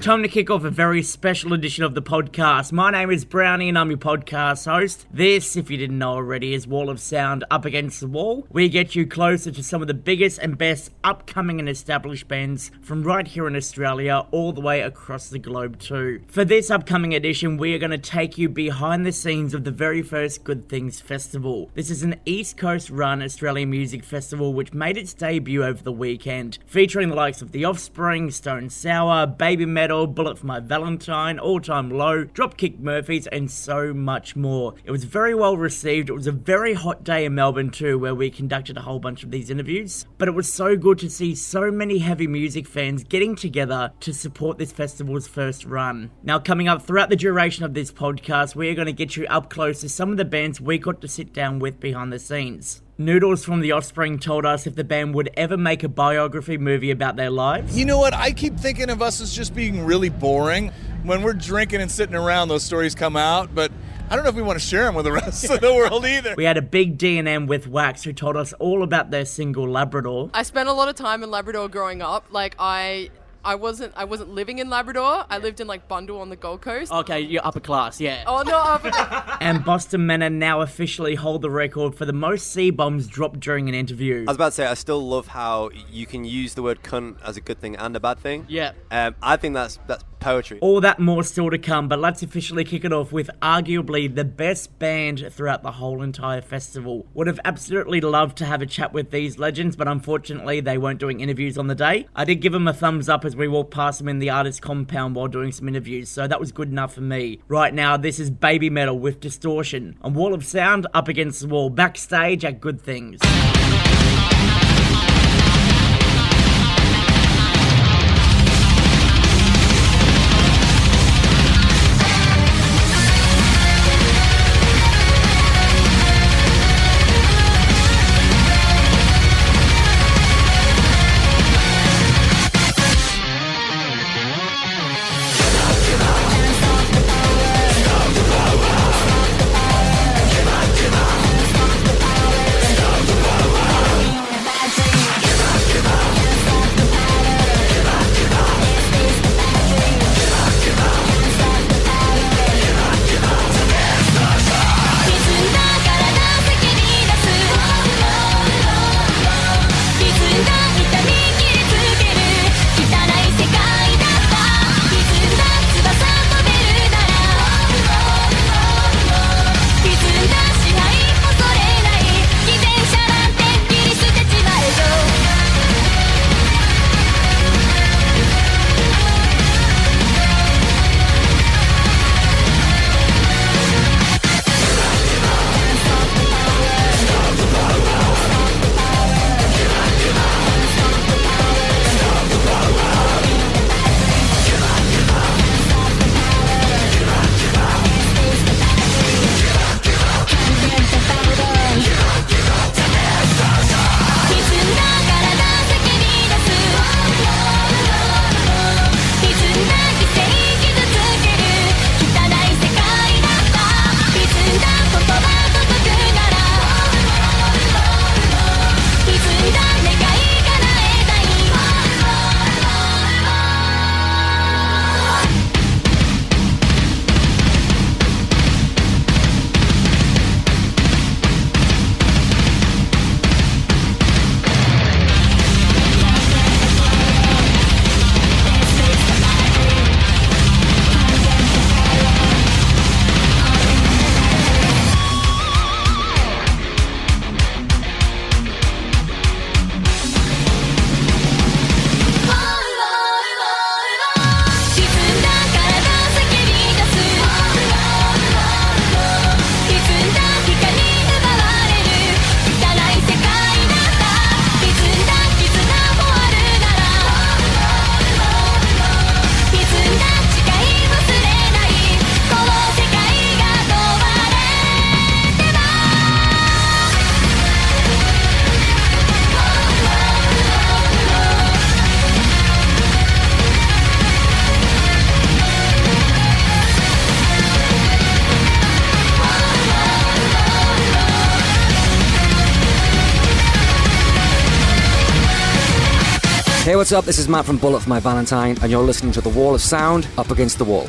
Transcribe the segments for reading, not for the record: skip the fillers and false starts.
Time to kick off a very special edition of the podcast. My name is Browny and I'm your podcast host. This, if you didn't know already, is Wall of Sound Up Against the Wall. We get you closer to some of the biggest and best upcoming and established bands from right here in Australia all the way across the globe too. For this upcoming edition, we are going to take you behind the scenes of the very first Good Things Festival. This is an East Coast run Australian music festival which made its debut over the weekend, featuring the likes of The Offspring, Stone Sour, Baby Metal, Bullet For My Valentine, All Time Low, Dropkick Murphys, and so much more. It was very well received. It was a very hot day in Melbourne too, where we conducted a whole bunch of these interviews. But it was so good to see so many heavy music fans getting together to support this festival's first run. Now, coming up throughout the duration of this podcast, we are going to get you up close to some of the bands we got to sit down with behind the scenes. Noodles from The Offspring told us if the band would ever make a biography movie about their lives. You know what? I keep thinking of us as just being really boring. When we're drinking and sitting around, those stories come out, but I don't know if we want to share them with the rest of the world either. We had a big D&M with WAAX who told us all about their single Labrador. I spent a lot of time in Labrador growing up. I wasn't living in Labrador. I lived in Bundall on the Gold Coast. Okay, you're upper class, yeah. Oh, no, upper class. And Boston Manor now officially hold the record for the most C-bombs dropped during an interview. I was about to say, I still love how you can use the word cunt as a good thing and a bad thing. Yeah. I think that's poetry. All that more still to come, but let's officially kick it off with arguably the best band throughout the whole entire festival. Would have absolutely loved to have a chat with these legends, but unfortunately they weren't doing interviews on the day. I did give them a thumbs up as we walked past them in the artist compound while doing some interviews, so that was good enough for me. Right now, this is Baby Metal with Distortion on Wall of Sound Up Against the Wall, backstage at Good Things. what's up? This is Matt from Bullet For My Valentine, and you're listening to The Wall of Sound, Up Against the Wall.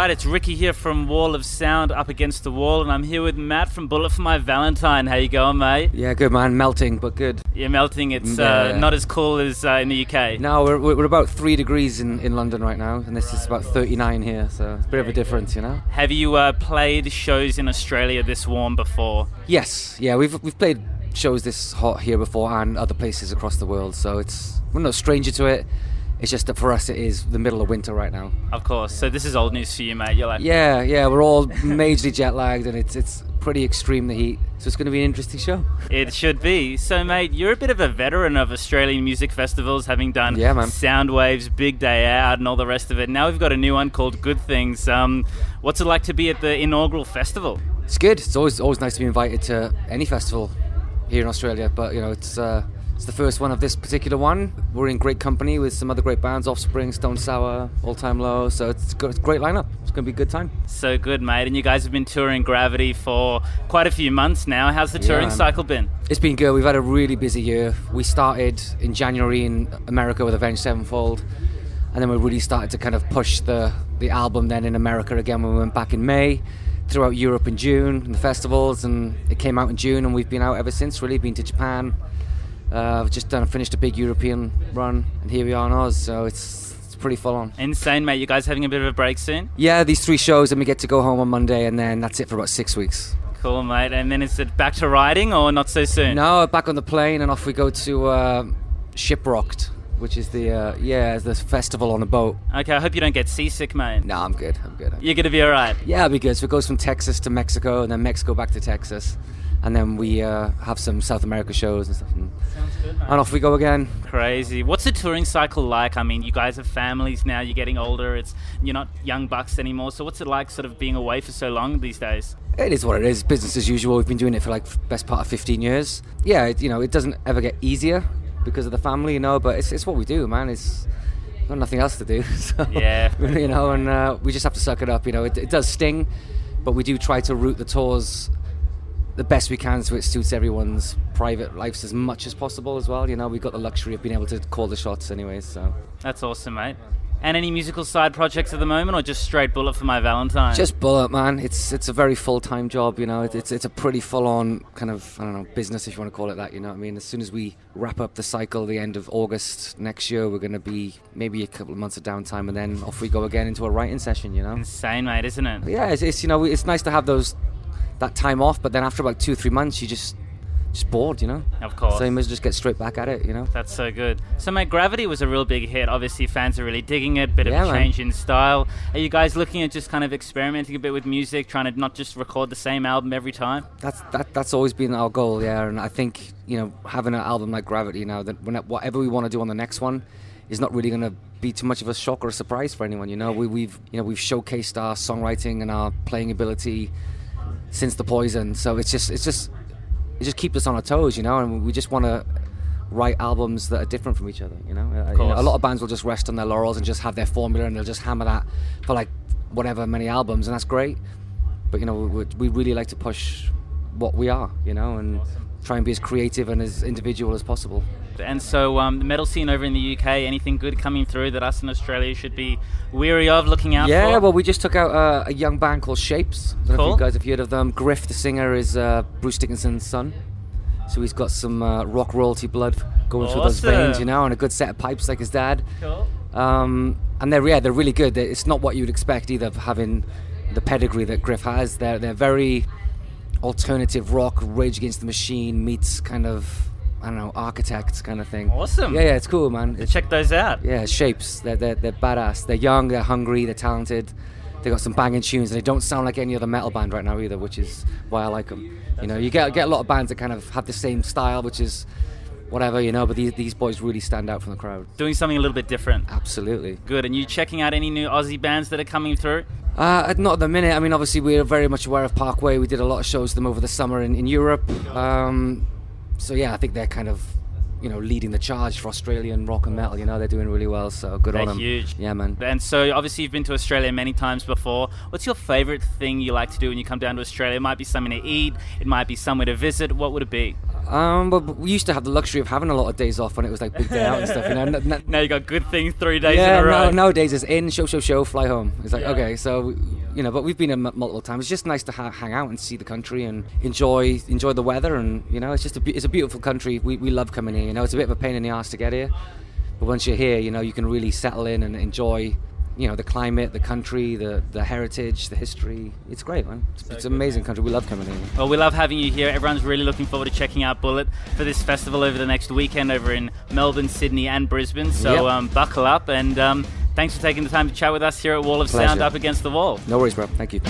It's Ricky here from Wall of Sound, Up Against the Wall, and I'm here with Matt from Bullet For My Valentine. How you going, mate? Yeah, good, man. Melting, but good. You're melting. It's not as cool as in the UK. No, we're about 3 degrees in London right now, and this is about 39 here, so it's a bit of a difference, you know? Have you played shows in Australia this warm before? Yes, yeah, we've played shows this hot here before and other places across the world, so we're no stranger to it. It's just that for us it is the middle of winter right now. Of course. So this is old news for you, mate. You're like... Yeah, we're all majorly jet lagged, and it's pretty extreme, the heat. So it's going to be an interesting show. It should be. So, mate, you're a bit of a veteran of Australian music festivals, having done Soundwaves, Big Day Out, and all the rest of it. Now we've got a new one called Good Things. What's it like to be at the inaugural festival? It's good. It's always nice to be invited to any festival here in Australia, but you know it's the first one of this particular one. We're in great company with some other great bands, Offspring, Stone Sour, All Time Low, so it's a great lineup. It's going to be a good time. So good, mate. And you guys have been touring Gravity for quite a few months now. How's the touring cycle been? It's been good. We've had a really busy year. We started in January in America with Avenged Sevenfold, and then we really started to kind of push the album then in America again when we went back in May. throughout Europe in June, in the festivals, and it came out in June, and we've been out ever since, really. Been to Japan. I've just finished a big European run, and here we are in Oz, so it's pretty full on. Insane, mate. You guys having a bit of a break soon? Yeah, these 3 shows, and we get to go home on Monday, and then that's it for about 6 weeks. Cool, mate. And then is it back to riding, or not so soon? No, back on the plane, and off we go to Shipwrecked, which is the festival on a boat. Okay, I hope you don't get seasick, mate. No, I'm good. You're going to be all right? Yeah, I'll be good. So it goes from Texas to Mexico, and then Mexico back to Texas. And then we have some South America shows and stuff. Sounds good, mate. And off we go again. Crazy. What's the touring cycle like? I mean, you guys have families now, you're getting older, you're not young bucks anymore. So what's it like sort of being away for so long these days? It is what it is. Business as usual. We've been doing it for best part of 15 years. Yeah, it doesn't ever get easier because of the family, but it's what we do, man. It's got nothing else to do. So, yeah. And we just have to suck it up. It does sting, but we do try to route the tours the best we can so it suits everyone's private lives as much as possible as well. We've got the luxury of being able to call the shots anyways. So that's awesome, mate. And any musical side projects at the moment, or just straight Bullet for My Valentine? Just Bullet, man. It's a very full-time job, It's a pretty full-on kind of, I don't know, business, if you want to call it that, you know what I mean? As soon as we wrap up the cycle the end of August next year, we're going to be maybe a couple of months of downtime, and then off we go again into a writing session, Insane, mate, isn't it? Yeah, it's nice to have that time off, but then after about 2-3 months, you just bored, Of course. So you must just get straight back at it, That's so good. So, mate, Gravity was a real big hit. Obviously, fans are really digging it. Bit of a change in style. Are you guys looking at just kind of experimenting a bit with music, trying to not just record the same album every time? That's always been our goal, yeah. And I think having an album like Gravity now, that whatever we want to do on the next one is not really going to be too much of a shock or a surprise for anyone. We've showcased our songwriting and our playing ability since The Poison, so it just keeps us on our toes, and we just want to write albums that are different from each other, A lot of bands will just rest on their laurels and just have their formula, and they'll just hammer that for whatever many albums, and that's great. But we really like to push what we are, and try and be as creative and as individual as possible. And so the metal scene over in the UK, anything good coming through that us in Australia should be weary of, looking out for? Yeah, well, we just took out a young band called Shapes. I don't know if you guys have heard of them. Griff, the singer, is Bruce Dickinson's son. So he's got some rock royalty blood going through those veins, and a good set of pipes like his dad. Cool. And they're really good. It's not what you'd expect either, having the pedigree that Griff has. They're very alternative rock, Rage Against the Machine meets kind of, I don't know, Architects kind of thing. Awesome. Yeah, it's cool, man. Check those out. Yeah, Shapes. They're badass. They're young, they're hungry, they're talented. They got some banging tunes, and they don't sound like any other metal band right now either, which is why I like them. You get a lot of bands that kind of have the same style, which is whatever, but these boys really stand out from the crowd. Doing something a little bit different. Absolutely. Good. And you checking out any new Aussie bands that are coming through? Not at the minute. I mean, obviously we're very much aware of Parkway. We did a lot of shows with them over the summer in Europe. So yeah, I think they're kind of, leading the charge for Australian rock and metal. They're doing really well, so good on them. They're huge. Yeah, man. And so obviously you've been to Australia many times before. What's your favourite thing you like to do when you come down to Australia? It might be something to eat, it might be somewhere to visit. What would it be? But we used to have the luxury of having a lot of days off when it was like big day out and stuff. Now you got good things 3 days in a row. Yeah, nowadays it's in, show, fly home. It's like, okay, so, but we've been in multiple times. It's just nice to hang out and see the country and enjoy the weather, and, it's just it's a beautiful country. We love coming here, It's a bit of a pain in the arse to get here, but once you're here, you can really settle in and enjoy the climate, the country, the heritage, the history. It's great, man. It's an amazing country. We love coming here. Well, we love having you here. Everyone's really looking forward to checking out Bullet for this festival over the next weekend over in Melbourne, Sydney and Brisbane. So buckle up, and thanks for taking the time to chat with us here at Wall of Sound Up Against the Wall. No worries, bro. Thank you.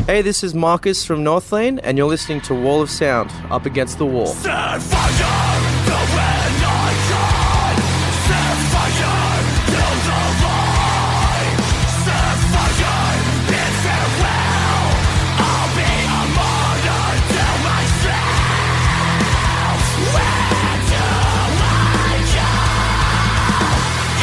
Hey, this is Marcus from Northlane, and you're listening to Wall of Sound, Up Against the Wall. Set fire, the when I die. Set fire, till the light. Set fire, bid farewell. I'll be a martyr to myself. Where do I go?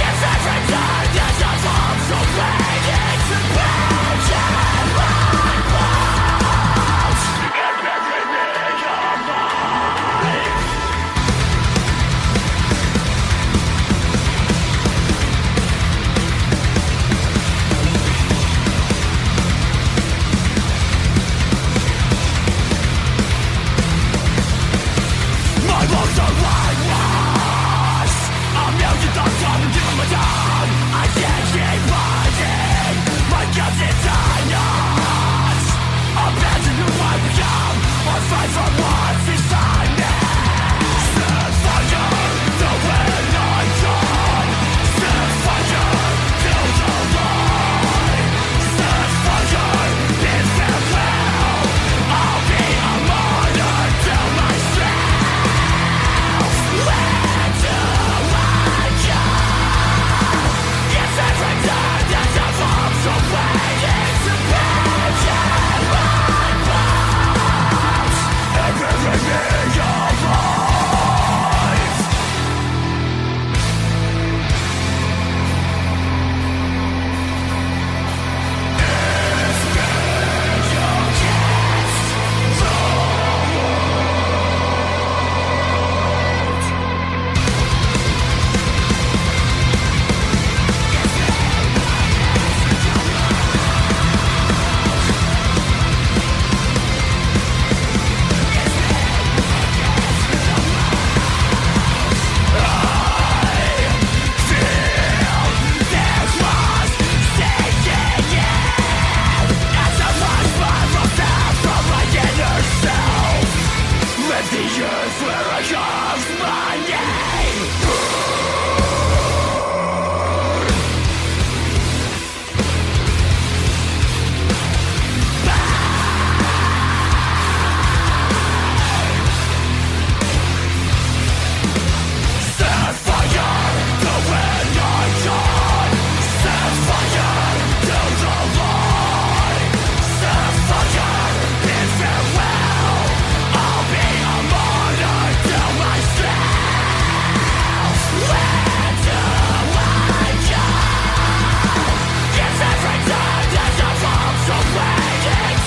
If every time there's a bomb's away, it's a broken my bones. And every minute of life. My bones are whitewashed. A million thoughts on the tip of my tongue. I can't keep fighting. My guts in tie knots. Abandon who I become, or fight for what's inside me. Set fire, the when I'm gone. Set fire, till the light. Set fire, bid farewell. I'll be a martyr to myself. Where do I go? If every time there's a bomb's away, it's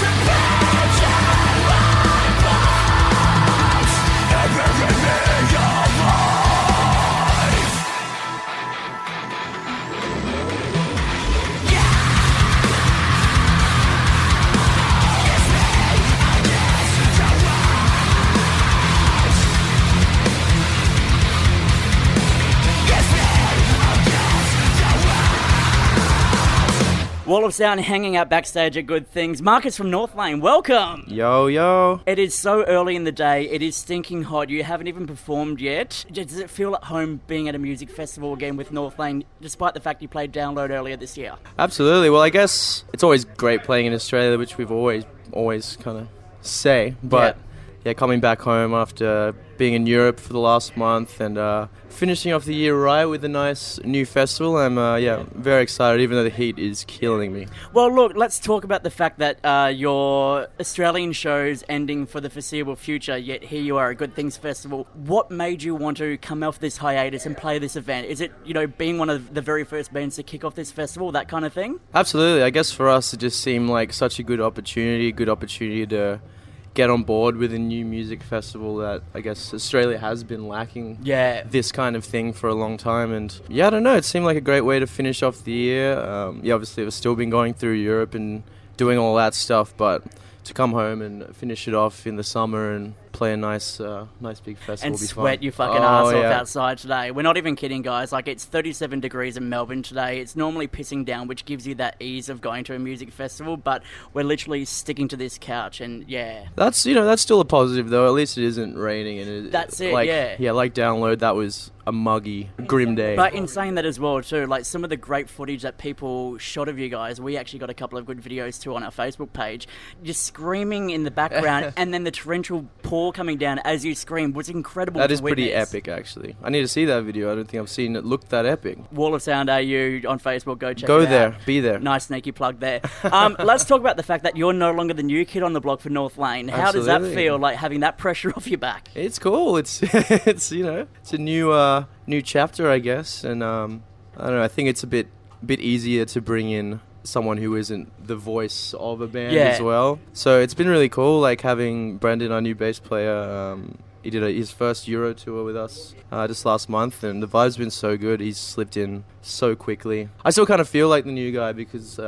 a broken my bones. And every minute of life. Wall of Sound hanging out backstage at Good Things. Marcus from Northlane, welcome! Yo, yo. It is so early in the day, it is stinking hot, you haven't even performed yet. Does it feel at home being at a music festival again with Northlane, despite the fact you played Download earlier this year? Absolutely. Well, I guess it's always great playing in Australia, which we've always kind of say. But yeah, coming back home after being in Europe for the last month and finishing off the year right with a nice new festival, I'm very excited, even though the heat is killing me. Well, look, let's talk about the fact that your Australian show's ending for the foreseeable future, yet here you are at Good Things Festival. What made you want to come off this hiatus and play this event? Is it, being one of the very first bands to kick off this festival, that kind of thing? Absolutely. I guess for us it just seemed like such a good opportunity to get on board with a new music festival that I guess Australia has been lacking this kind of thing for a long time. And I don't know, it seemed like a great way to finish off the year. Obviously we've still been going through Europe and doing all that stuff, but to come home and finish it off in the summer and play a nice big festival and will be sweat fun. your fucking ass off outside today. We're not even kidding, guys. Like, it's 37 degrees in Melbourne today. It's normally pissing down, which gives you that ease of going to a music festival, but we're literally sticking to this couch, and that's still a positive though. At least it isn't raining, and that's it. like Download, that was a muggy, grim day. But in saying that as well too, like some of the great footage that people shot of you guys, we actually got a couple of good videos too on our Facebook page. Just screaming in the background and then the torrential pour coming down as you scream was incredible. That is pretty epic, actually. I need to see that video. I don't think I've seen it look that epic. Wall of Sound AU on Facebook, go check it out. Go there, be there. Nice sneaky plug there. Let's talk about the fact that you're no longer the new kid on the block for Northlane. How does that feel, like having that pressure off your back? It's cool. It's it's it's a new chapter, I guess, and I don't know. I think it's a bit easier to bring in someone who isn't the voice of a band as well. So it's been really cool, like having Brendan, our new bass player. He did his first Euro tour with us just last month, and the vibe's been so good. He's slipped in so quickly. I still kind of feel like the new guy because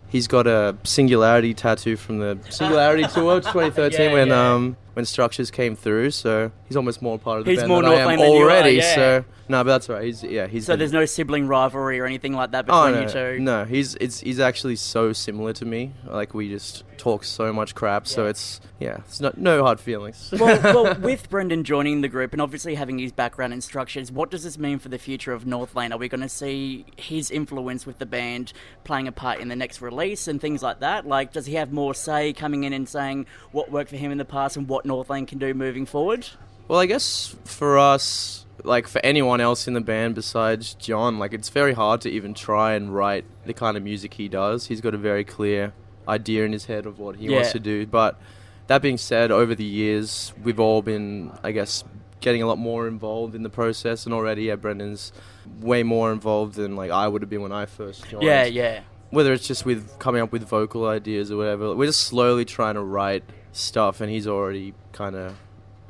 he's got a Singularity tattoo from the Singularity tour 2013 when Structures came through. So he's almost more part of the band than I am already. So no, but that's right. He's so there's no sibling rivalry or anything like that between you two. No, he's actually so similar to me. Like we just talk so much crap. So it's no hard feelings. Well, with Brendan joining the group and obviously having his background in Structures, what does this mean for the future of Northlane? Are we going to see his influence with the band playing a part in the next release and things like that? Like, does he have more say coming in and saying what worked for him in the past and what Northlane can do moving forward? Well, I guess for us, like for anyone else in the band besides John, like it's very hard to even try and write the kind of music he does. He's got a very clear idea in his head of what he wants to do. But that being said, over the years, we've all been, I guess, getting a lot more involved in the process, and already, Brendan's way more involved than like I would have been when I first joined. Yeah. Whether it's just with coming up with vocal ideas or whatever, we're just slowly trying to write stuff, and he's already kind of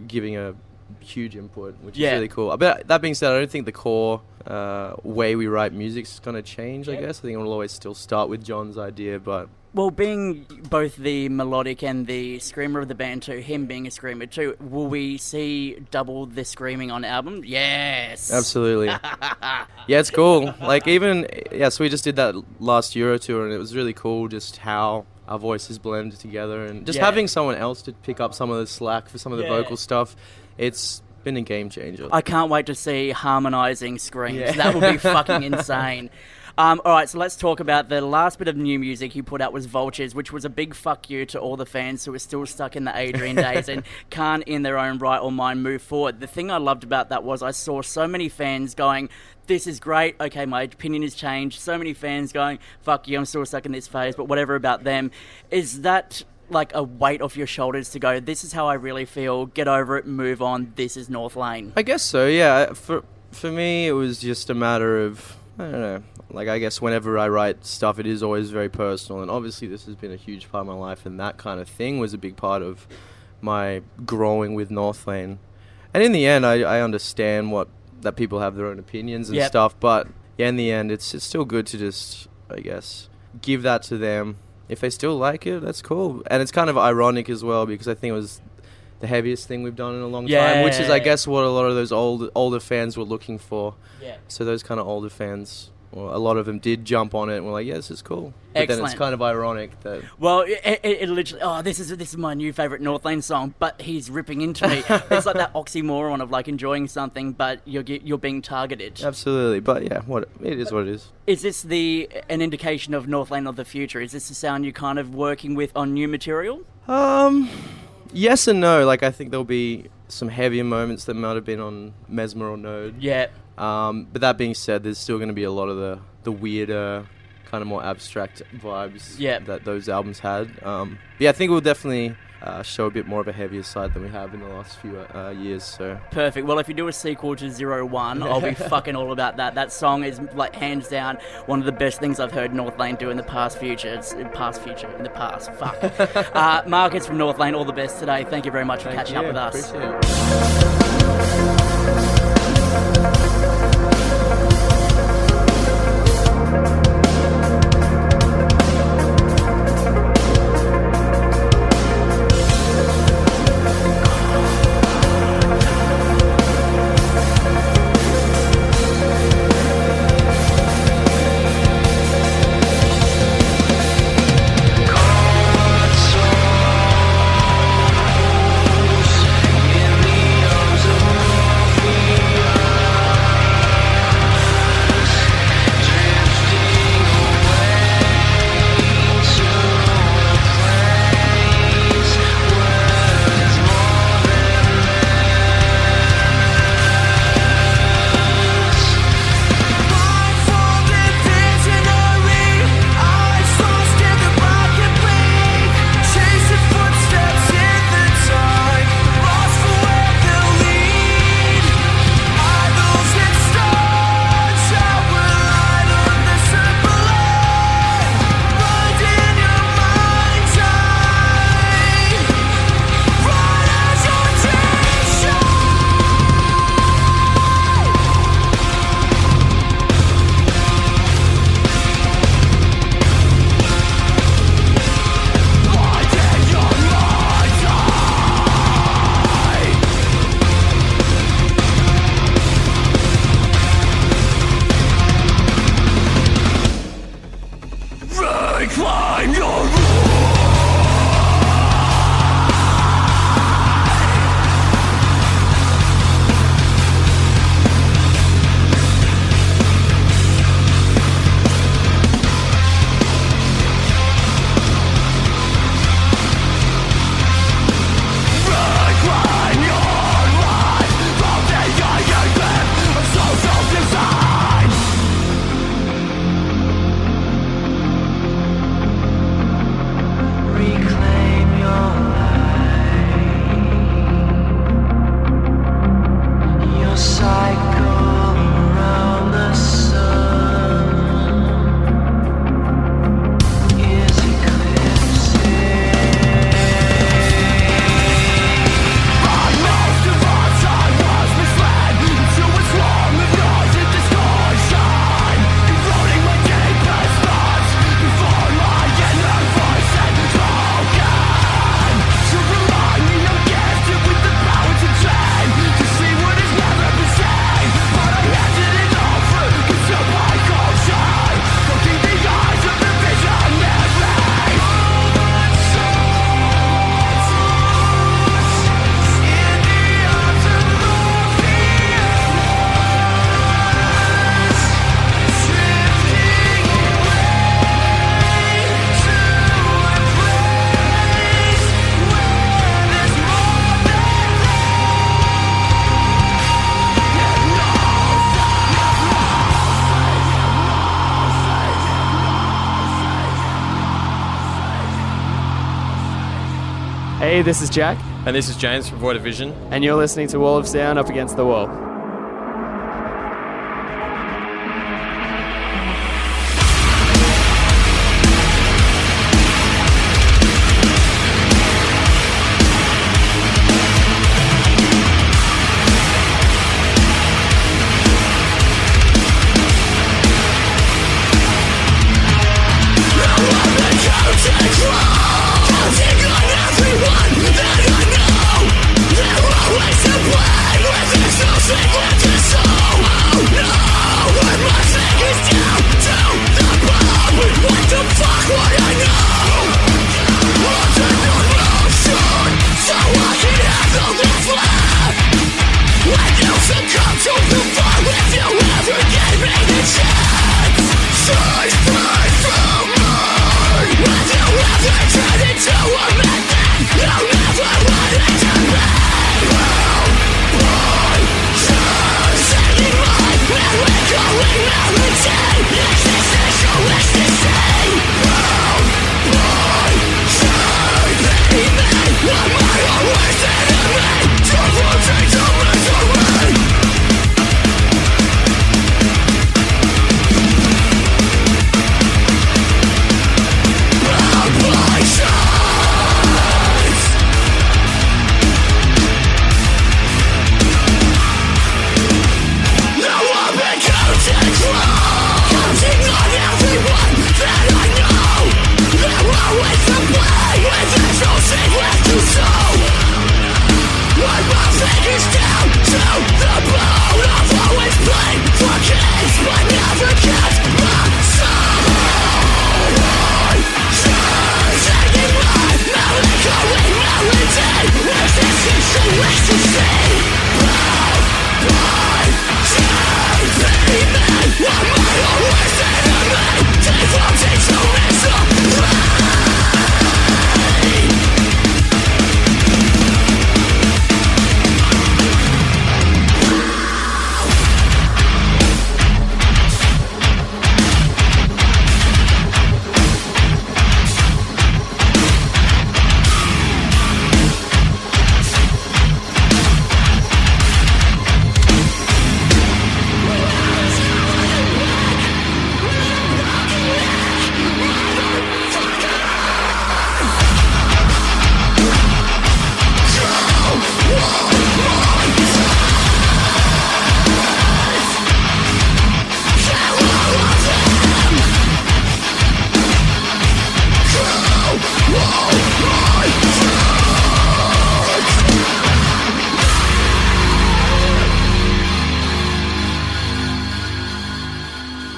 giving a huge input, which is really cool. But that being said, I don't think the core way we write music's going to change, I guess. I think it'll always still start with John's idea, but... Well, being both the melodic and the screamer of the band too, him being a screamer too, will we see double the screaming on album? Yes! Absolutely. Yeah, it's cool. Like even, so we just did that last Euro tour, and it was really cool just how our voices blend together, and just having someone else to pick up some of the slack for some of the vocal stuff, it's been a game changer. I can't wait to see harmonising screams. Yeah. That would be fucking insane. All right, so let's talk about the last bit of new music you put out was Vultures, which was a big fuck you to all the fans who are still stuck in the Adrian days and can't in their own right or mind move forward. The thing I loved about that was I saw so many fans going, this is great, okay, my opinion has changed. So many fans going, fuck you, I'm still stuck in this phase, but whatever about them. Is that like a weight off your shoulders to go, this is how I really feel, get over it, move on, this is Northlane? I guess so, yeah. For me, it was just a matter of, I don't know, like I guess whenever I write stuff, it is always very personal, and obviously this has been a huge part of my life, and that kind of thing was a big part of my growing with Northlane. And in the end, I understand that people have their own opinions and stuff, but in the end, it's still good to just, I guess, give that to them. If they still like it, that's cool. And it's kind of ironic as well, because I think it was the heaviest thing we've done in a long time, which is, I guess, what a lot of those older fans were looking for. Yeah. So those kind of older fans, well, a lot of them did jump on it and were like, yeah, this is cool. But Excellent. Then it's kind of ironic that... Well, it literally, this is my new favourite Northlane song, but he's ripping into me. It's like that oxymoron of like enjoying something, but you're being targeted. Absolutely, but yeah, it is what it is. Is this an indication of Northlane of the future? Is this the sound you're kind of working with on new material? Yes and no. Like, I think there'll be some heavier moments that might have been on Mesmer or Node. Yeah. But that being said, there's still going to be a lot of the weirder, kind of more abstract vibes that those albums had. I think we'll definitely show a bit more of a heavier side than we have in the last few years. So perfect. Well, if you do a sequel to 01, I'll be fucking all about that. That song is like hands down one of the best things I've heard Northlane do in the past. Fuck. Marcus from Northlane, all the best today. Thank you very much for catching up with us. Appreciate it. Hey, this is Jack. And this is James from Void of Vision. And you're listening to Wall of Sound Up Against the Wall.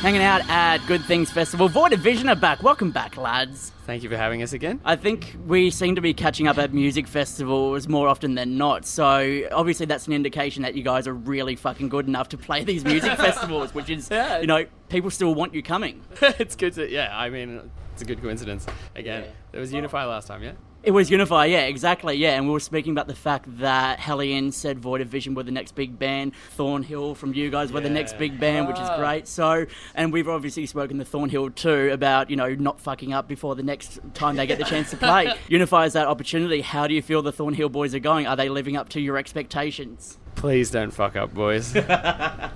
Hanging out at Good Things Festival. Void of Vision are back. Welcome back, lads. Thank you for having us again. I think we seem to be catching up at music festivals more often than not. So obviously that's an indication that you guys are really fucking good enough to play these music festivals, which is, you know, people still want you coming. It's good to, I mean, it's a good coincidence. Again, There was Unify last time, yeah? It was Unify, yeah, exactly, yeah. And we were speaking about the fact that Hellion said Void of Vision were the next big band. Thornhill from you guys were the next big band, which is great. So, and we've obviously spoken to Thornhill too about, you know, not fucking up before the next time they get the chance to play. Unify is that opportunity. How do you feel the Thornhill boys are going? Are they living up to your expectations? Please don't fuck up, boys.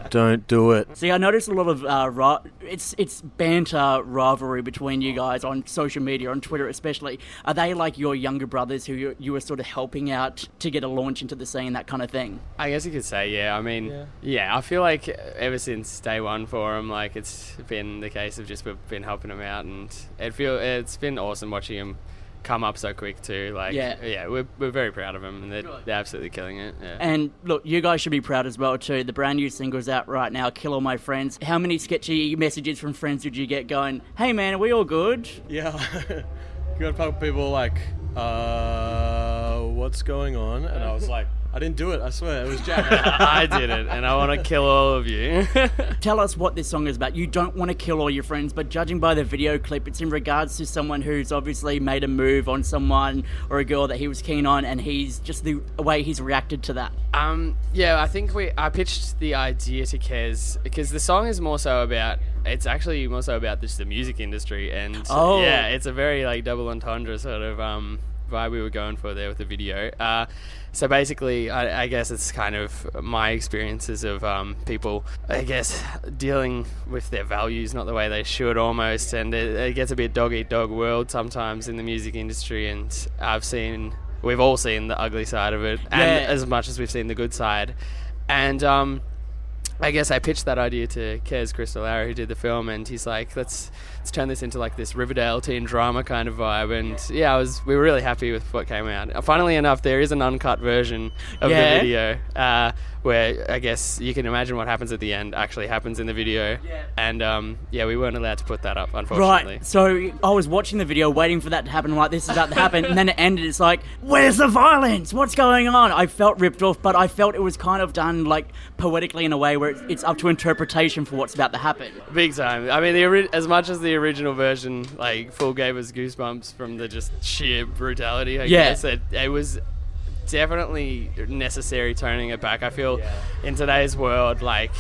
Don't do it. See, I noticed a lot of it's banter rivalry between you guys on social media, on Twitter especially. Are they like your younger brothers who you were sort of helping out to get a launch into the scene, that kind of thing? I guess you could say, yeah. I mean, I feel like ever since day one for them, like it's been the case of just we've been helping them out, and it's been awesome watching them come up so quick too. Like, we're very proud of them, and they're absolutely killing it. Yeah. And look, you guys should be proud as well too. The brand new single's out right now, Kill All My Friends. How many sketchy messages from friends did you get going, hey man, are we all good? Yeah. You got a couple people like, what's going on? And I was like, I didn't do it, I swear, it was Jack. I did it, and I want to kill all of you. Tell us what this song is about. You don't want to kill all your friends, but judging by the video clip, it's in regards to someone who's obviously made a move on someone or a girl that he was keen on, and he's just the way he's reacted to that. I think I pitched the idea to Kez because the song is more so about, it's actually more so about just the music industry, and it's a very like double entendre sort of vibe we were going for there with the video. So basically, I guess it's kind of my experiences of people, I guess, dealing with their values not the way they should almost, and it gets a bit dog-eat-dog world sometimes in the music industry, and we've all seen the ugly side of it, and as much as we've seen the good side. And I guess I pitched that idea to Kez Crystallara, who did the film, and he's like, let's turn this into like this Riverdale teen drama kind of vibe. And we were really happy with what came out. Funnily enough, there is an uncut version of the video where I guess you can imagine what happens at the end actually happens in the video. And we weren't allowed to put that up, unfortunately. Right, so I was watching the video waiting for that to happen, like this is about to happen, and then it ended. It's like, where's the violence? What's going on? I felt ripped off, but I felt it was kind of done like poetically in a way where it's up to interpretation for what's about to happen. Big time. I mean, as much as the original version like full gave us goosebumps from the just sheer brutality, I guess it was definitely necessary toning it back. I feel in today's world, like,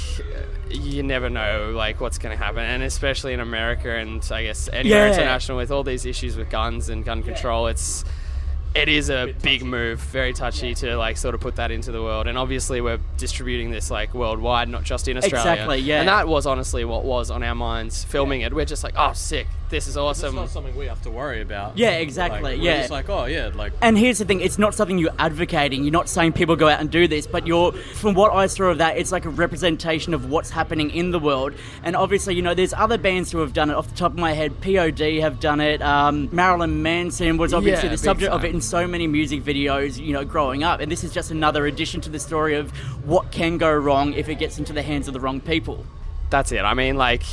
you never know like what's going to happen, and especially in America and I guess anywhere international with all these issues with guns and gun control, it is a big move, very touchy to like sort of put that into the world. And obviously we're distributing this like worldwide, not just in Australia. Exactly, yeah. And that was honestly what was on our minds filming it. We're just like, oh, sick, this is awesome. It's not something we have to worry about. Yeah, exactly, like, we're just like, oh yeah, like. And here's the thing, it's not something you're advocating. You're not saying people go out and do this, but from what I saw of that, it's like a representation of what's happening in the world. And obviously, there's other bands who have done it. Off the top of my head, POD have done it. Marilyn Manson was obviously the subject of it in so many music videos, growing up. And this is just another addition to the story of what can go wrong if it gets into the hands of the wrong people. That's it. I mean, like,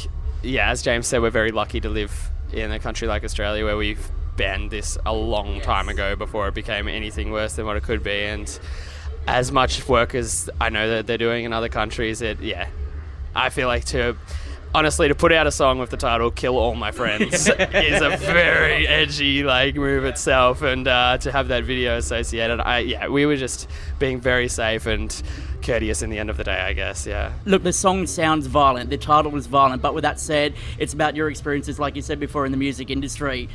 as James said, we're very lucky to live in a country like Australia where we've banned this a long time ago before it became anything worse than what it could be. And as much work as I know that they're doing in other countries, I feel like to put out a song with the title "Kill All My Friends" is a very edgy like move itself, and to have that video associated, we were just being very safe and courteous in the end of the day, I guess. Look, the song sounds violent, the title is violent, but with that said, it's about your experiences, like you said before, in the music industry.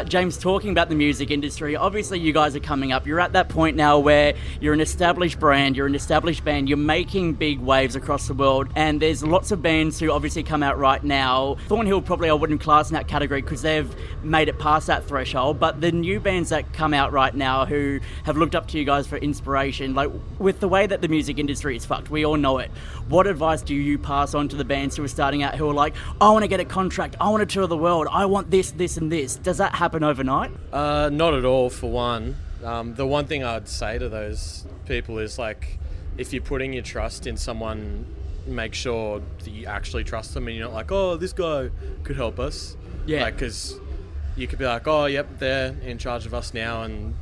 James, talking about the music industry, obviously you guys are coming up. You're at that point now where you're an established brand, you're an established band, you're making big waves across the world, and there's lots of bands who obviously come out right now. Thornhill probably I wouldn't class in that category because they've made it past that threshold, but the new bands that come out right now who have looked up to you guys for inspiration, like with the way that the music industry is fucked, we all know it. What advice do you pass on to the bands who are starting out, who are like, I want to get a contract, I want to tour the world, I want this, this and this? Does that happen overnight? Not at all, for one. The one thing I'd say to those people is like, if you're putting your trust in someone, make sure that you actually trust them and you're not like, oh, this guy could help us. Like, because you could be like, oh, yep, they're in charge of us now, and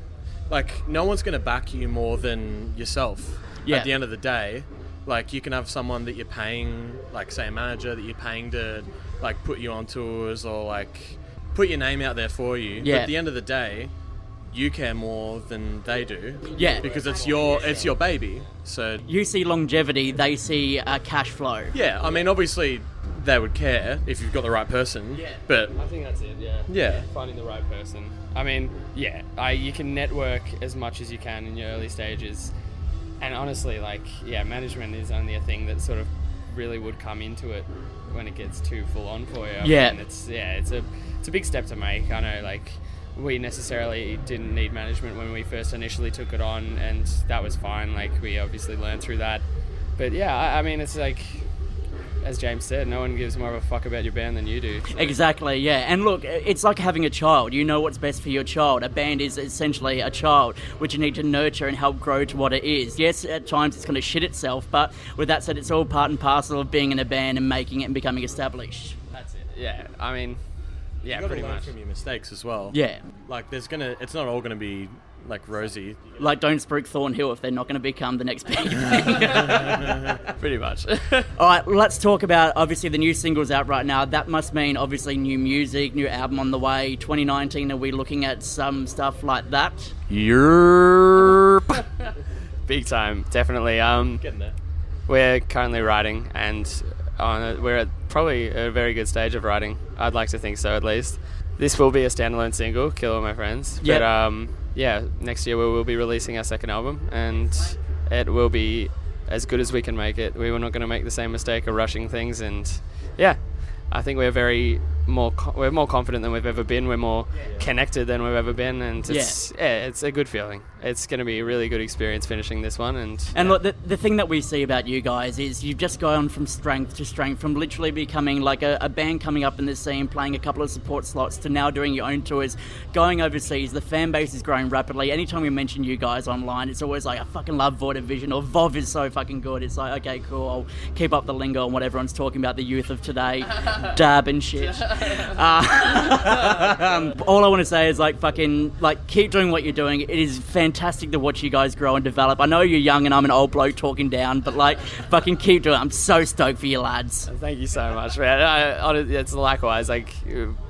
like, no one's going to back you more than yourself. At the end of the day, like, you can have someone that you're paying, like, say a manager that you're paying to like put you on tours or like put your name out there for you. But at the end of the day, you care more than they do. Because it's your baby. So you see longevity, they see cash flow. I mean, obviously they would care if you've got the right person. But I think that's it. Finding the right person. I mean, you can network as much as you can in your early stages. And honestly, like, management is only a thing that sort of really would come into it when it gets too full on for you. I mean, it's a big step to make. I know, like, we necessarily didn't need management when we first initially took it on, and that was fine. Like, we obviously learned through that. But I mean, it's like, as James said, no one gives more of a fuck about your band than you do. So. Exactly, And look, it's like having a child. You know what's best for your child. A band is essentially a child, which you need to nurture and help grow to what it is. Yes, at times it's going to shit itself, but with that said, it's all part and parcel of being in a band and making it and becoming established. That's it. I mean, pretty much. From your mistakes as well. Like, it's not all gonna be like rosy. Like, don't spook Thornhill if they're not going to become the next big thing. Pretty much. All right, let's talk about, obviously, the new singles out right now. That must mean, obviously, new music, new album on the way. 2019, are we looking at some stuff like that? Yerp. Big time, definitely. Getting there. We're currently writing, and we're at probably a very good stage of writing. I'd like to think so, at least. this will be a standalone single, Kill All My Friends. Yep. But yeah, next year we will be releasing our second album, and it will be as good as we can make it. We were not going to make the same mistake of rushing things, and yeah, I think we're more confident than we've ever been. We're more connected than we've ever been, and it's a good feeling. It's going to be a really good experience finishing this one. And look, the thing that we see about you guys is you've just gone from strength to strength, from literally becoming like a band coming up in the scene, playing a couple of support slots, to now doing your own tours, going overseas. The fan base is growing rapidly. Anytime we mention you guys online, it's always like, I fucking love Void of Vision, or VOV is so fucking good. It's like, okay, cool, I'll keep up the lingo on what everyone's talking about, the youth of today, dab and shit. All I want to say is keep doing what you're doing. It is fantastic to watch you guys grow and develop. I know you're young and I'm an old bloke talking down, but fucking keep doing it. I'm so stoked for you lads. Thank you so much, man. It's likewise,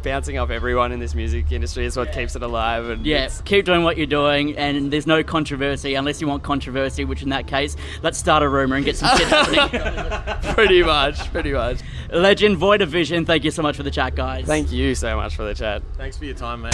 bouncing off everyone in this music industry is what keeps it alive. And keep doing what you're doing, and there's no controversy unless you want controversy, which in that case, let's start a rumour and get some shit happening. Pretty much. Legend, Void of Vision, thank you so much for the chat, guys. Thank you so much for the chat. Thanks for your time, mate.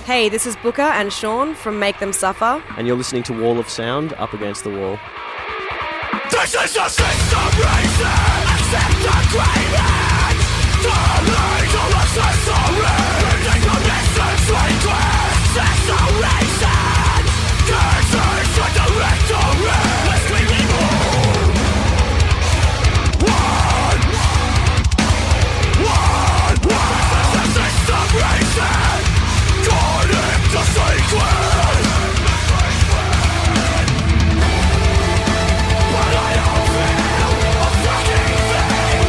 Hey, this is Booker and Sean from Make Them Suffer. And you're listening to Wall of Sound, Up Against the Wall. This is a system reason, accept agreement. Delete all accessory. Take the distance request. Acceleration. Cases to directory. Let's scream anymore. One. This is a system reason. Guarding the secret. But I don't feel a fucking thing.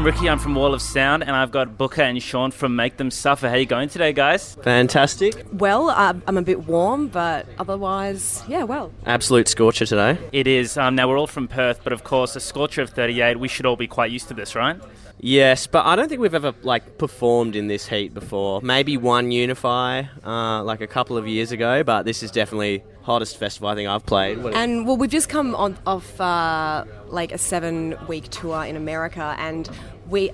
I'm Ricky, I'm from Wall of Sound, and I've got Booker and Sean from Make Them Suffer. How you going today, guys? Fantastic. Well, I'm a bit warm, but otherwise, yeah, well. Absolute scorcher today. It is. Now, we're all from Perth, but of course, a scorcher of 38, we should all be quite used to this, right? Yes, but I don't think we've ever performed in this heat before. Maybe one Unify, a couple of years ago, but this is definitely hottest festival I think I've played. And well, we've just come off a 7-week tour in America, and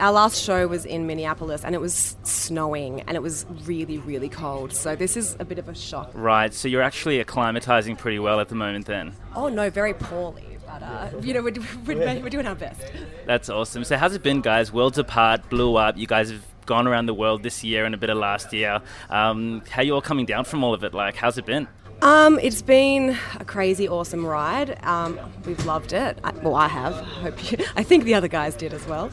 our last show was in Minneapolis, and it was snowing, and it was really, really cold. So this is a bit of a shock. Right. So you're actually acclimatizing pretty well at the moment, then? Oh no, very poorly. But, we're doing our best. That's awesome. So how's it been, guys? Worlds Apart blew up. You guys have gone around the world this year and a bit of last year. How are you all coming down from all of it? How's it been? It's been a crazy, awesome ride. We've loved it. I have. I think the other guys did as well.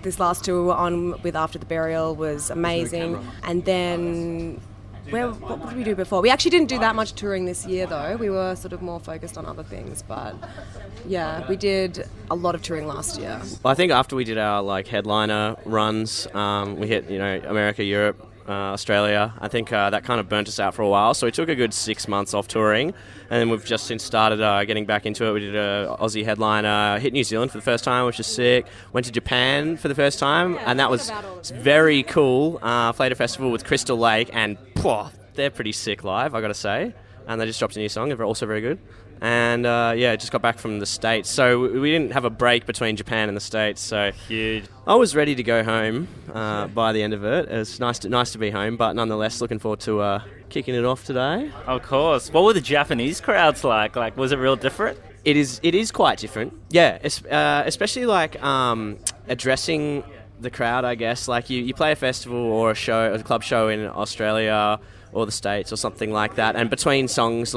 This last tour on with After the Burial was amazing. And then... what did we do before? We actually didn't do that much touring this year, though. We were sort of more focused on other things. But, yeah, we did a lot of touring last year. Well, I think after we did our, headliner runs, we hit, America, Europe, Australia. I think that kind of burnt us out for a while. So we took a good 6 months off touring. And then we've just since started getting back into it. We did a Aussie headliner, hit New Zealand for the first time, which is sick. Went to Japan for the first time, and that was very cool. Played a festival with Crystal Lake, and they're pretty sick live, I gotta say. And they just dropped a new song, they're also very good. And just got back from the States. So we didn't have a break between Japan and the States. So huge. I was ready to go home by the end of it. It was nice to be home, but nonetheless, looking forward to kicking it off today. Of course. What were the Japanese crowds like? Was it real different? It is quite different. Yeah, especially addressing the crowd, I guess. You play a festival or a show, a club show in Australia or the States or something like that, and between songs,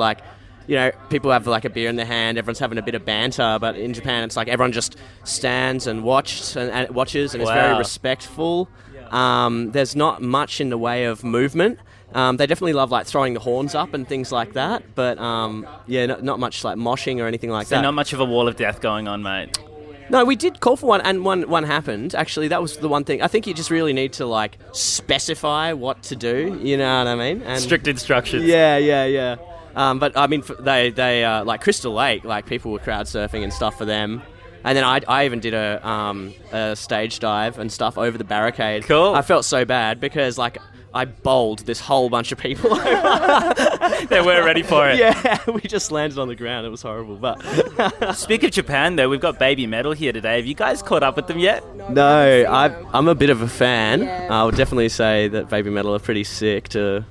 people have a beer in their hand, everyone's having a bit of banter, but in Japan it's everyone just stands and watches and it's very respectful. There's not much in the way of movement. They definitely love throwing the horns up and things like that, but not much moshing or anything like that. So not much of a wall of death going on, mate. No, we did call for one, and one happened. Actually, that was the one thing. I think you just really need to specify what to do. You know what I mean? And strict instructions. Yeah. But I mean, they Crystal Lake, people were crowd surfing and stuff for them. And then I even did a stage dive and stuff over the barricade. Cool. I felt so bad because I bowled this whole bunch of people over. They weren't ready for it. Yeah, we just landed on the ground. It was horrible. But speak of Japan, though, we've got Baby Metal here today. Have you guys caught up with them yet? No, I'm a bit of a fan. Yeah. I would definitely say that Baby Metal are pretty sick to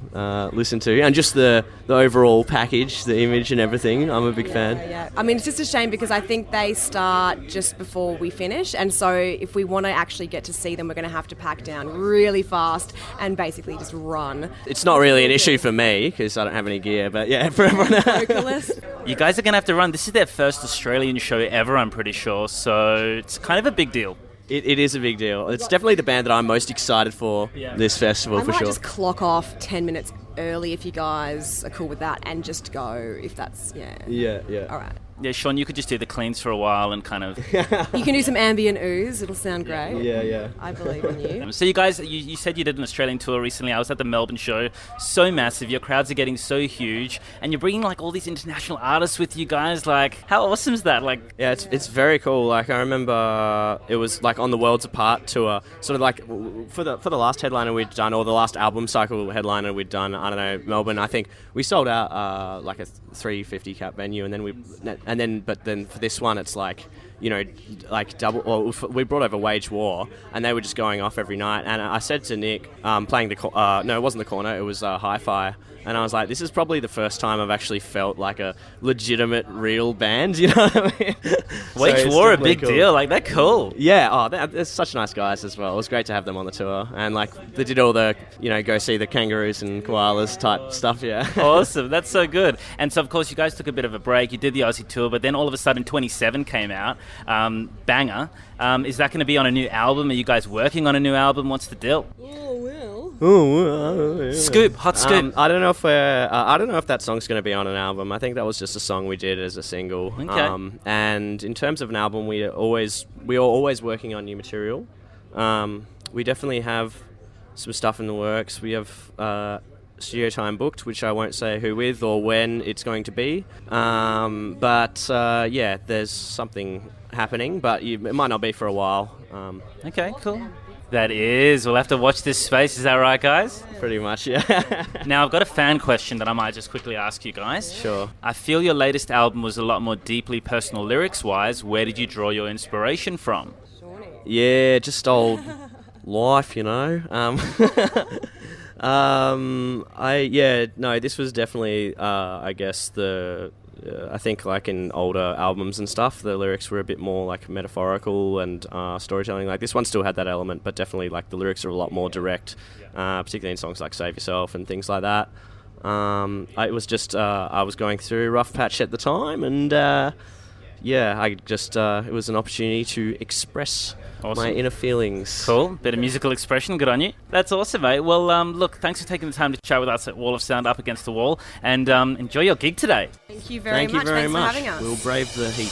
listen to. And just the overall package, the image and everything, I'm a big fan. Yeah. I mean, it's just a shame because I think they start just before we finish. And so if we want to actually get to see them, we're going to have to pack down really fast and basically just run. It's not really an issue for me because I don't have any gear, but yeah, for everyone else. You guys are going to have to run. This is their first Australian show ever, I'm pretty sure, so it's kind of a big deal. It is a big deal. It's definitely the band that I'm most excited for this festival, for sure. I might just clock off 10 minutes early if you guys are cool with that and just go if that's, Yeah. All right. Yeah, Sean, you could just do the cleans for a while and kind of... You can do some ambient ooze. It'll sound great. Yeah. I believe in you. So you guys, you said you did an Australian tour recently. I was at the Melbourne show. So massive. Your crowds are getting so huge. And you're bringing all these international artists with you guys. How awesome is that? Yeah, it's very cool. I remember it was on the Worlds Apart tour. Sort of for the last headliner we'd done, or the last album cycle headliner we'd done, I don't know, Melbourne, I think we sold out a 350 cap venue, and then but then for this one it's double. Well, we brought over Wage War, and they were just going off every night. And I said to Nick, playing no, it wasn't the corner, it was Hi-Fi. And I was like, this is probably the first time I've actually felt like a legitimate, real band, you know what I mean? Wage War, a big deal. They're cool. Yeah, they're such nice guys as well. It was great to have them on the tour. And, they did all the, go see the kangaroos and koalas type stuff, yeah. Awesome. That's so good. And so, of course, you guys took a bit of a break. You did the Aussie tour, but then all of a sudden 27 came out. Banger. Is that going to be on a new album? Are you guys working on a new album? What's the deal? Oh, well, Scoop, hot scoop. I don't know if that song's going to be on an album. I think that was just a song we did as a single. Okay. And in terms of an album, we are always working on new material. We definitely have some stuff in the works. We have studio time booked, which I won't say who with or when it's going to be. But there's something happening, but it might not be for a while. Okay, cool. That is. We'll have to watch this space. Is that right, guys? Pretty much, yeah. Now, I've got a fan question that I might just quickly ask you guys. Sure. I feel your latest album was a lot more deeply personal lyrics-wise. Where did you draw your inspiration from? Yeah, just old life, you know. This was definitely, I guess, I think like in older albums and stuff, the lyrics were a bit more like metaphorical and storytelling. Like this one still had that element, but definitely like the lyrics are a lot more direct, particularly in songs like Save Yourself and things like that. I was going through a rough patch at the time, and it was an opportunity to express my inner feelings. Cool. Bit of musical expression. Good on you. That's awesome, mate. Well, look, thanks for taking the time to chat with us at Wall of Sound Up Against the Wall, and enjoy your gig today. Thank you very much. Thanks for having us. We'll brave the heat.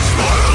Smile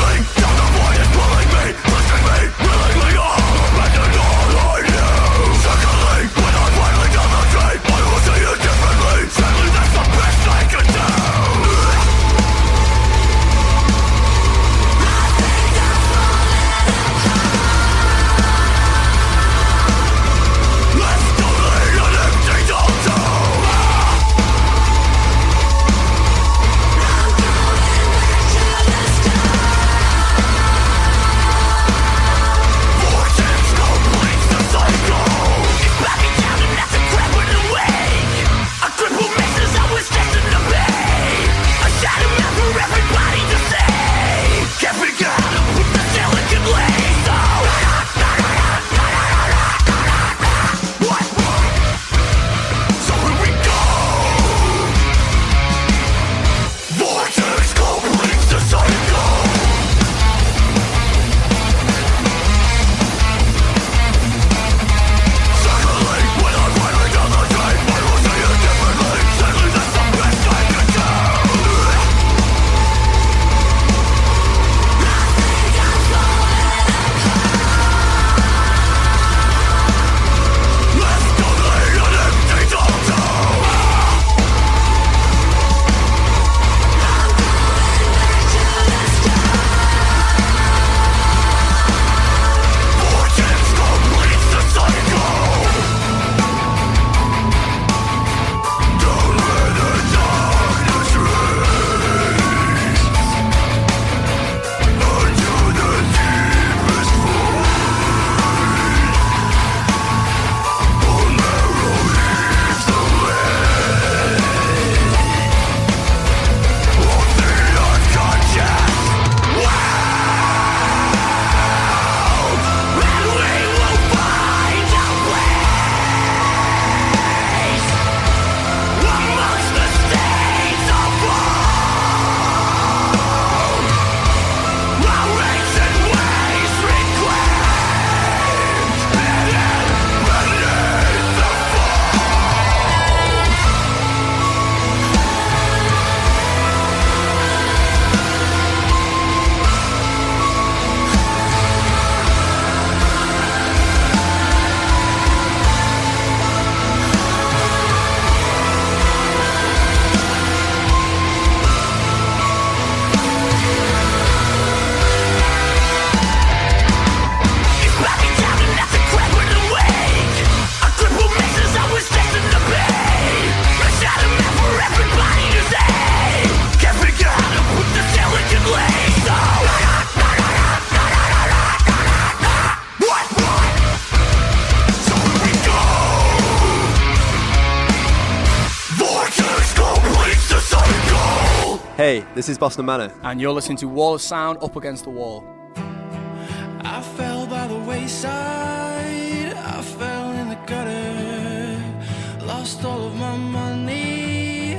Hey, this is Boston Manor. And you're listening to Wall of Sound Up Against the Wall. I fell by the wayside, I fell in the gutter, lost all of my money,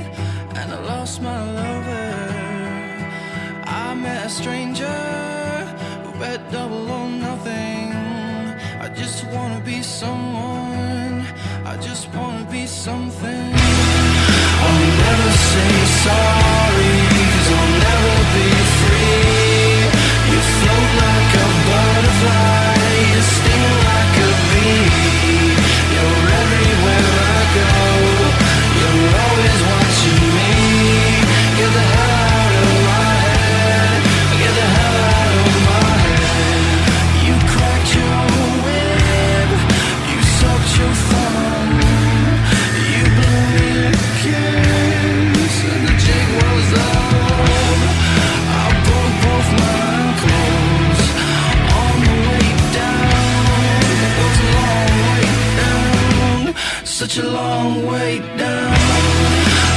and I lost my lover. I met a stranger who bet double or nothing. I just wanna be someone, I just wanna be something. I'll never say sorry, 'cause I'll never be free. You float like a butterfly, you sting like a bee. You're everywhere I go, you're always watching me. Get the hell out of my head, get the hell out of my head. You cracked your whip, you sucked your thumb, you blew me a kiss, and the jig was up. I broke both my ankles on the way down. It was a long way down, such a long way down.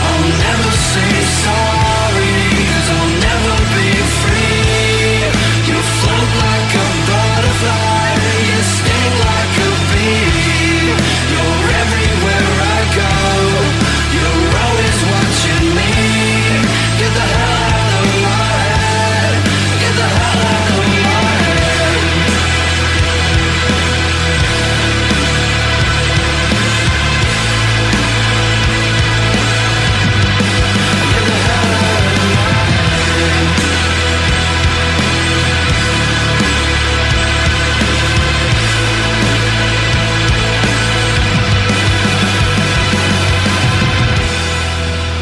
I'll never say sorry, 'cause I'll never be free. You float like a butterfly, you sting like a bee. You're everywhere I go, you're always watching me. Get the hell out of my head, get the hell out of my head. Get the hell out of my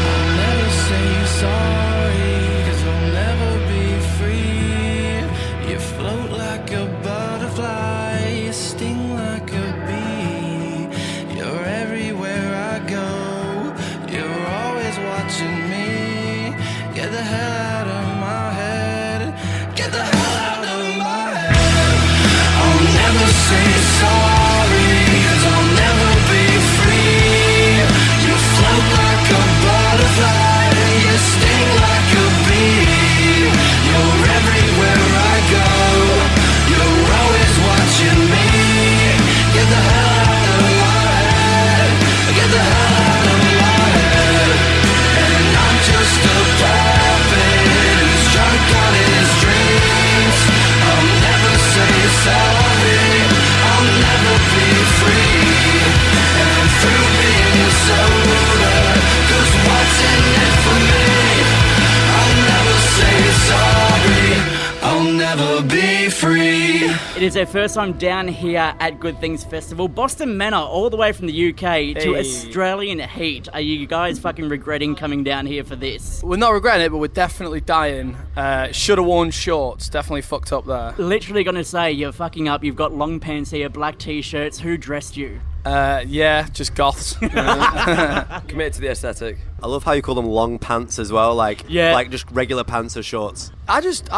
head. I'll never say sorry, 'cause I'll never be free. You float like a butterfly, you sting like a bee. You're everywhere I go, you're always watching me. Get the hell out of my head, get the hell out of my head. I'll never say sorry, 'cause I'll never be free. You float like a butterfly, you sting like a bee. You're everywhere I go, you're always watching me. Get the hell out of my head, get the hell out of my head. And I'm just a puppet who's drunk on his dreams. I'll never say sorry, I'll never be free. And through being sober, 'cause what's in it for me? I'll never say sorry, I'll never be free. It is our first time down here at Good Things Festival. Boston Manor, all the way from the UK to Hey. Australian heat. Are you guys fucking regretting coming down here for this? We're not regretting it, but we're definitely dying. Should have worn shorts. Definitely fucked up there. Literally gonna say, you're fucking up. You've got long pants here, black t-shirts. Who dressed you? Yeah, just goths. Committed to the aesthetic. I love how you call them long pants as well, like just regular pants or shorts. I just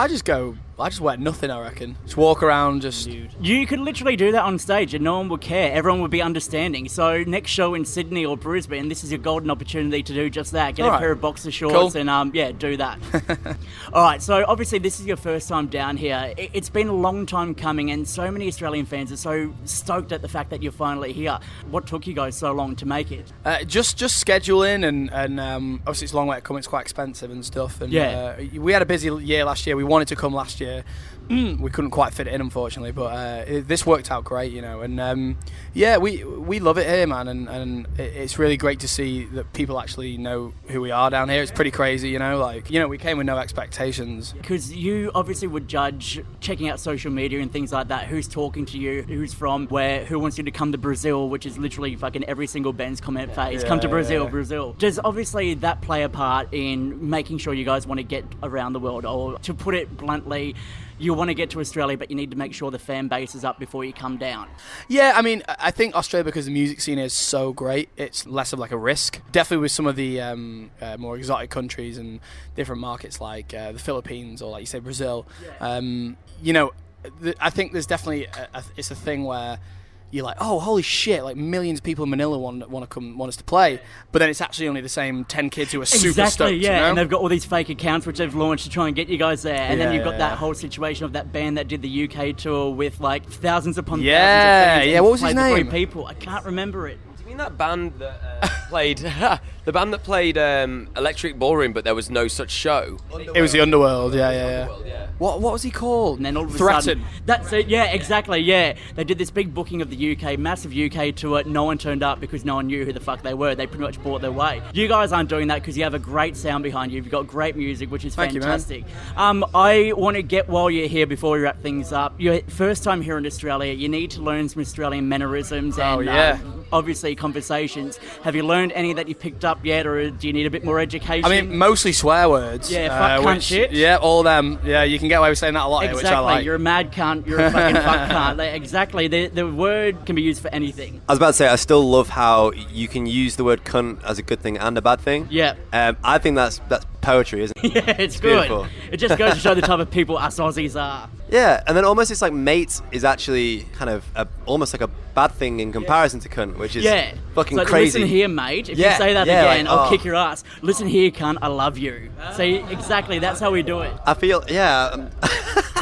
wear nothing, I reckon. Just walk around, just... You could literally do that on stage and no one would care. Everyone would be understanding. So next show in Sydney or Brisbane, this is your golden opportunity to do just that. Get a pair of boxer shorts and do that. All right, so obviously this is your first time down here. It's been a long time coming and so many Australian fans are so stoked at the fact that you're finally here. What took you guys so long to make it? Just scheduling and obviously it's a long way to come. It's quite expensive and stuff. And we had a busy year last year. We wanted to come last year. We couldn't quite fit it in, unfortunately, but this worked out great, you know. And we love it here, man. And it's really great to see that people actually know who we are down here. It's pretty crazy, you know. Like, you know, we came with no expectations. Because you obviously would judge checking out social media and things like that. Who's talking to you? Who's from where? Who wants you to come to Brazil? Which is literally fucking every single band's comment phase. Come to Brazil, Brazil. Does obviously that play a part in making sure you guys want to get around the world, or to put it bluntly, you want to get to Australia, but you need to make sure the fan base is up before you come down? Yeah, I mean, I think Australia, because the music scene is so great, it's less of like a risk. Definitely with some of the more exotic countries and different markets like the Philippines or, like you say, Brazil. You know, I think there's definitely it's a thing where you're like, oh, holy shit, like millions of people in Manila want us to play, but then it's actually only the same 10 kids who are super stoked. Yeah, you know? and they've got all these fake accounts which they've launched to try and get you guys there, and then you've got that whole situation of that band that did the UK tour with like thousands upon thousands of fans. Yeah, what was his played name? for 3 people. I can't remember it. Do you mean that band that played the band that played Electric Ballroom, but there was no such show? It was the Underworld. Yeah. Underworld, yeah. What was he called? And then all of a Threaten. sudden, that's it. Yeah, exactly. Yeah, they did this big booking of the UK, massive UK tour. No one turned up because no one knew who the fuck they were. They pretty much bought their way. You guys aren't doing that because you have a great sound behind you. You've got great music, which is fantastic. I want to get, while you're here, before we wrap things up, your first time here in Australia, you need to learn some Australian mannerisms and obviously conversations. Have you learned any that you picked up yet, or do you need a bit more education? I mean, mostly swear words. Yeah, fuck, cunt, shit. Yeah, all of them. Yeah, you can get away with saying that a lot here, which I like. You're a mad cunt, you're a fucking fuck cunt. Like, exactly, the word can be used for anything. I was about to say, I still love how you can use the word cunt as a good thing and a bad thing. Yeah. I think that's poetry, isn't it? Yeah, it's good. Beautiful. It just goes to show the type of people us Aussies are. Yeah, and then almost it's like mate is actually kind of almost like a bad thing in comparison to cunt, which is fucking so crazy. Listen here, mate. If you say that again, like, I'll kick your ass. Listen here, cunt, I love you. So exactly, that's how we do it. I feel,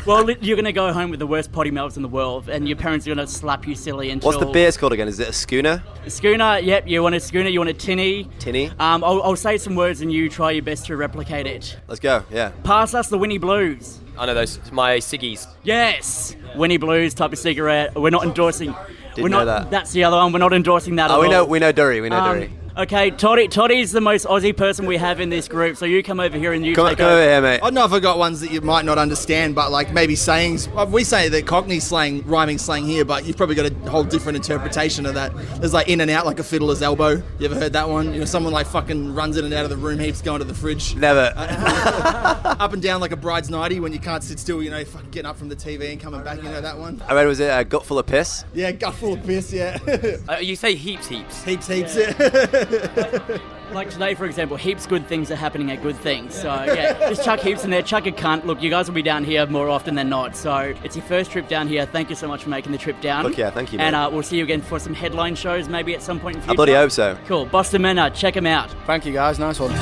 Well, you're going to go home with the worst potty mouths in the world, and your parents are going to slap you silly until... What's the beers called again? Is it a schooner? A schooner, yep. You want a schooner, you want a tinny. Tinny? I'll say some words and you try your best to replicate it. Let's go, yeah. Pass us the Winnie Blues. I know those, my ciggies. Yes! Winnie Blues type of cigarette. We're not endorsing... Didn't know that. That's the other one. We're not endorsing that at all. We know Durry. Durry. Okay, Toddy's the most Aussie person we have in this group, so you come over here and you come over here, mate. I don't know if I got ones that you might not understand, but like maybe sayings. We say the Cockney slang, rhyming slang here, but you've probably got a whole different interpretation of that. There's like in and out, like a fiddler's elbow. You ever heard that one? You know, someone like fucking runs in and out of the room heaps, going to the fridge. Never. Up and down like a bride's nightie when you can't sit still. You know, fucking getting up from the TV and coming back. You know that one? I read, was it a gut full of piss? Yeah, gut full of piss. Yeah. You say heaps. Heaps. Yeah. Like today, for example, heaps good things are happening at good things. So, yeah, just chuck heaps in there, chuck a cunt. Look, you guys will be down here more often than not. So, it's your first trip down here. Thank you so much for making the trip down. Look, yeah, thank you, man. And we'll see you again for some headline shows maybe at some point in the future. I bloody hope so. Cool. Boston Manor, check them out. Thank you, guys. Nice one. They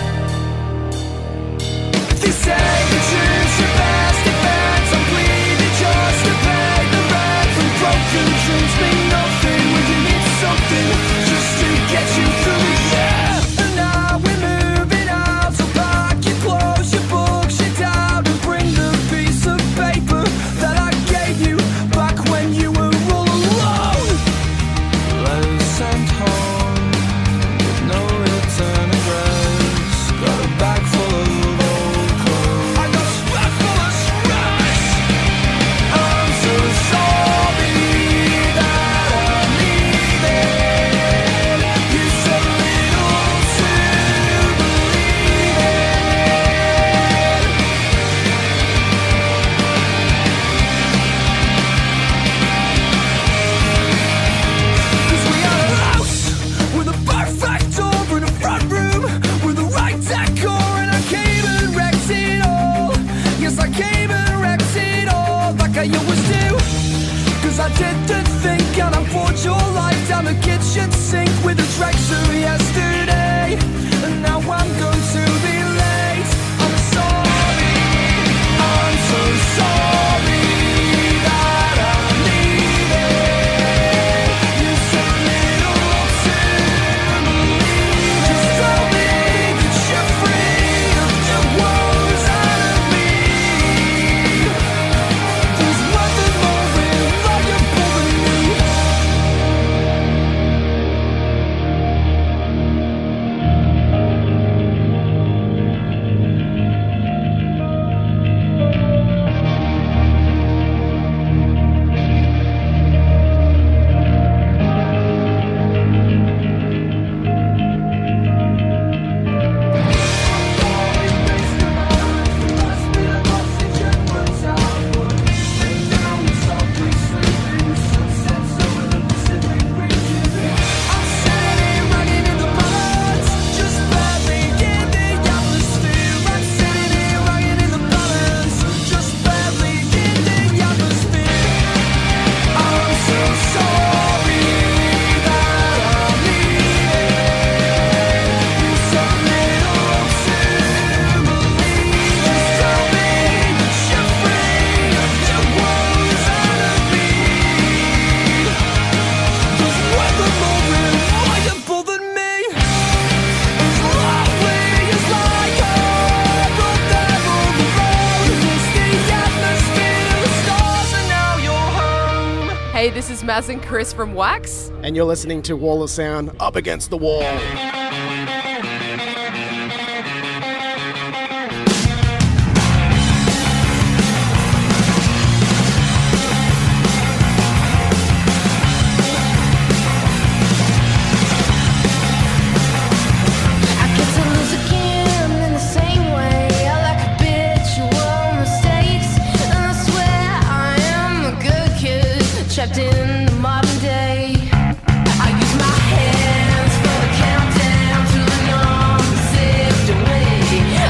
say the truth's your best defense. I'm bleeding just to pay the rent. When broken dreams mean nothing, when you need something just to get you through the year. And now we're moving out, so pack your clothes, your books, your down, and bring the piece of paper that I gave you back when you were all alone. Letters sent home with no return address. Got a bag full of old clothes. I got a bag full of stress. I'm so sorry that I'm leaving. You said This is Maz and Chris from WAAX. And you're listening to Wall of Sound, Up Against the Wall. Trapped in the modern day. I use my hands for the countdown to the numb sipped away.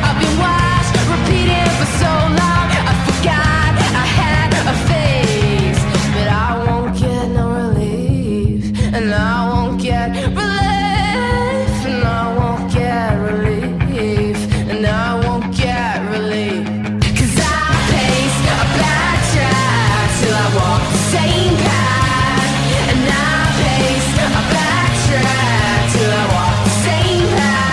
I've been watched, repeating for so long, I forgot I had a face. But I won't get no relief, and I won't get relief, and I won't get relief, and I won't get relief. 'Cause I pace a backtrack till I walk the same path, and I pace a backtrack till I walk the same path.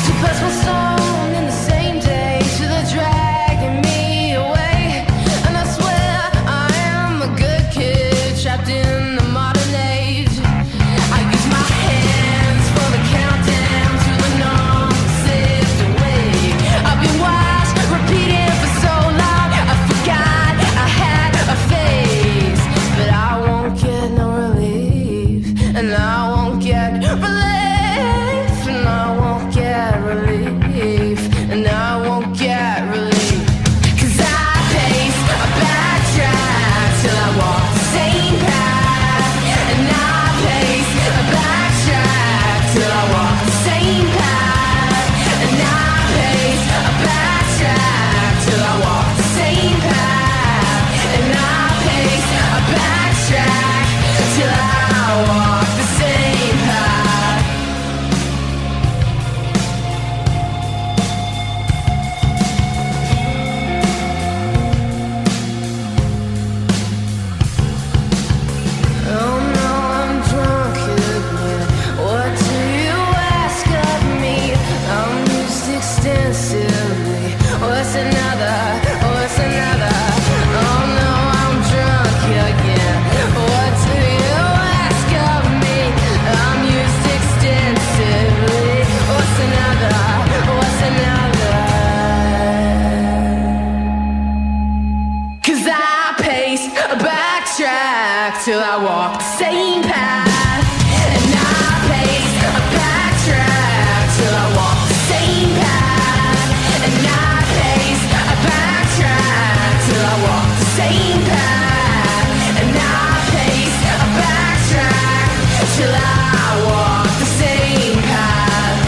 To pass my song in the same day till they're dragging me away, and I swear I am a good kid trapped in the modern age. I use my hands for the countdown to the numb sipped away. I've been watched, repeating for so long, I forgot I had a face. But I won't get no relief, and I won't get relief, and I won't get relief, and I won't get relief. 'Cause I pace a backtrack till I walk the same path, and I pace a backtrack till I walk the same path, and I pace a backtrack till I walk the same path, and I pace a backtrack till I walk the same path. Oh no, I'm drunk again. What do you ask of me? I'm used extensively. What's another? What's another? Oh no, I'm drunk again. What do you ask of me? I'm used extensively. What's another? What's another? 'Cause I pace a backtrack till I walk the same path, and I pace a backtrack till I walk the same path, and I pace a backtrack till I walk the same path, and I pace a backtrack till I walk the same path,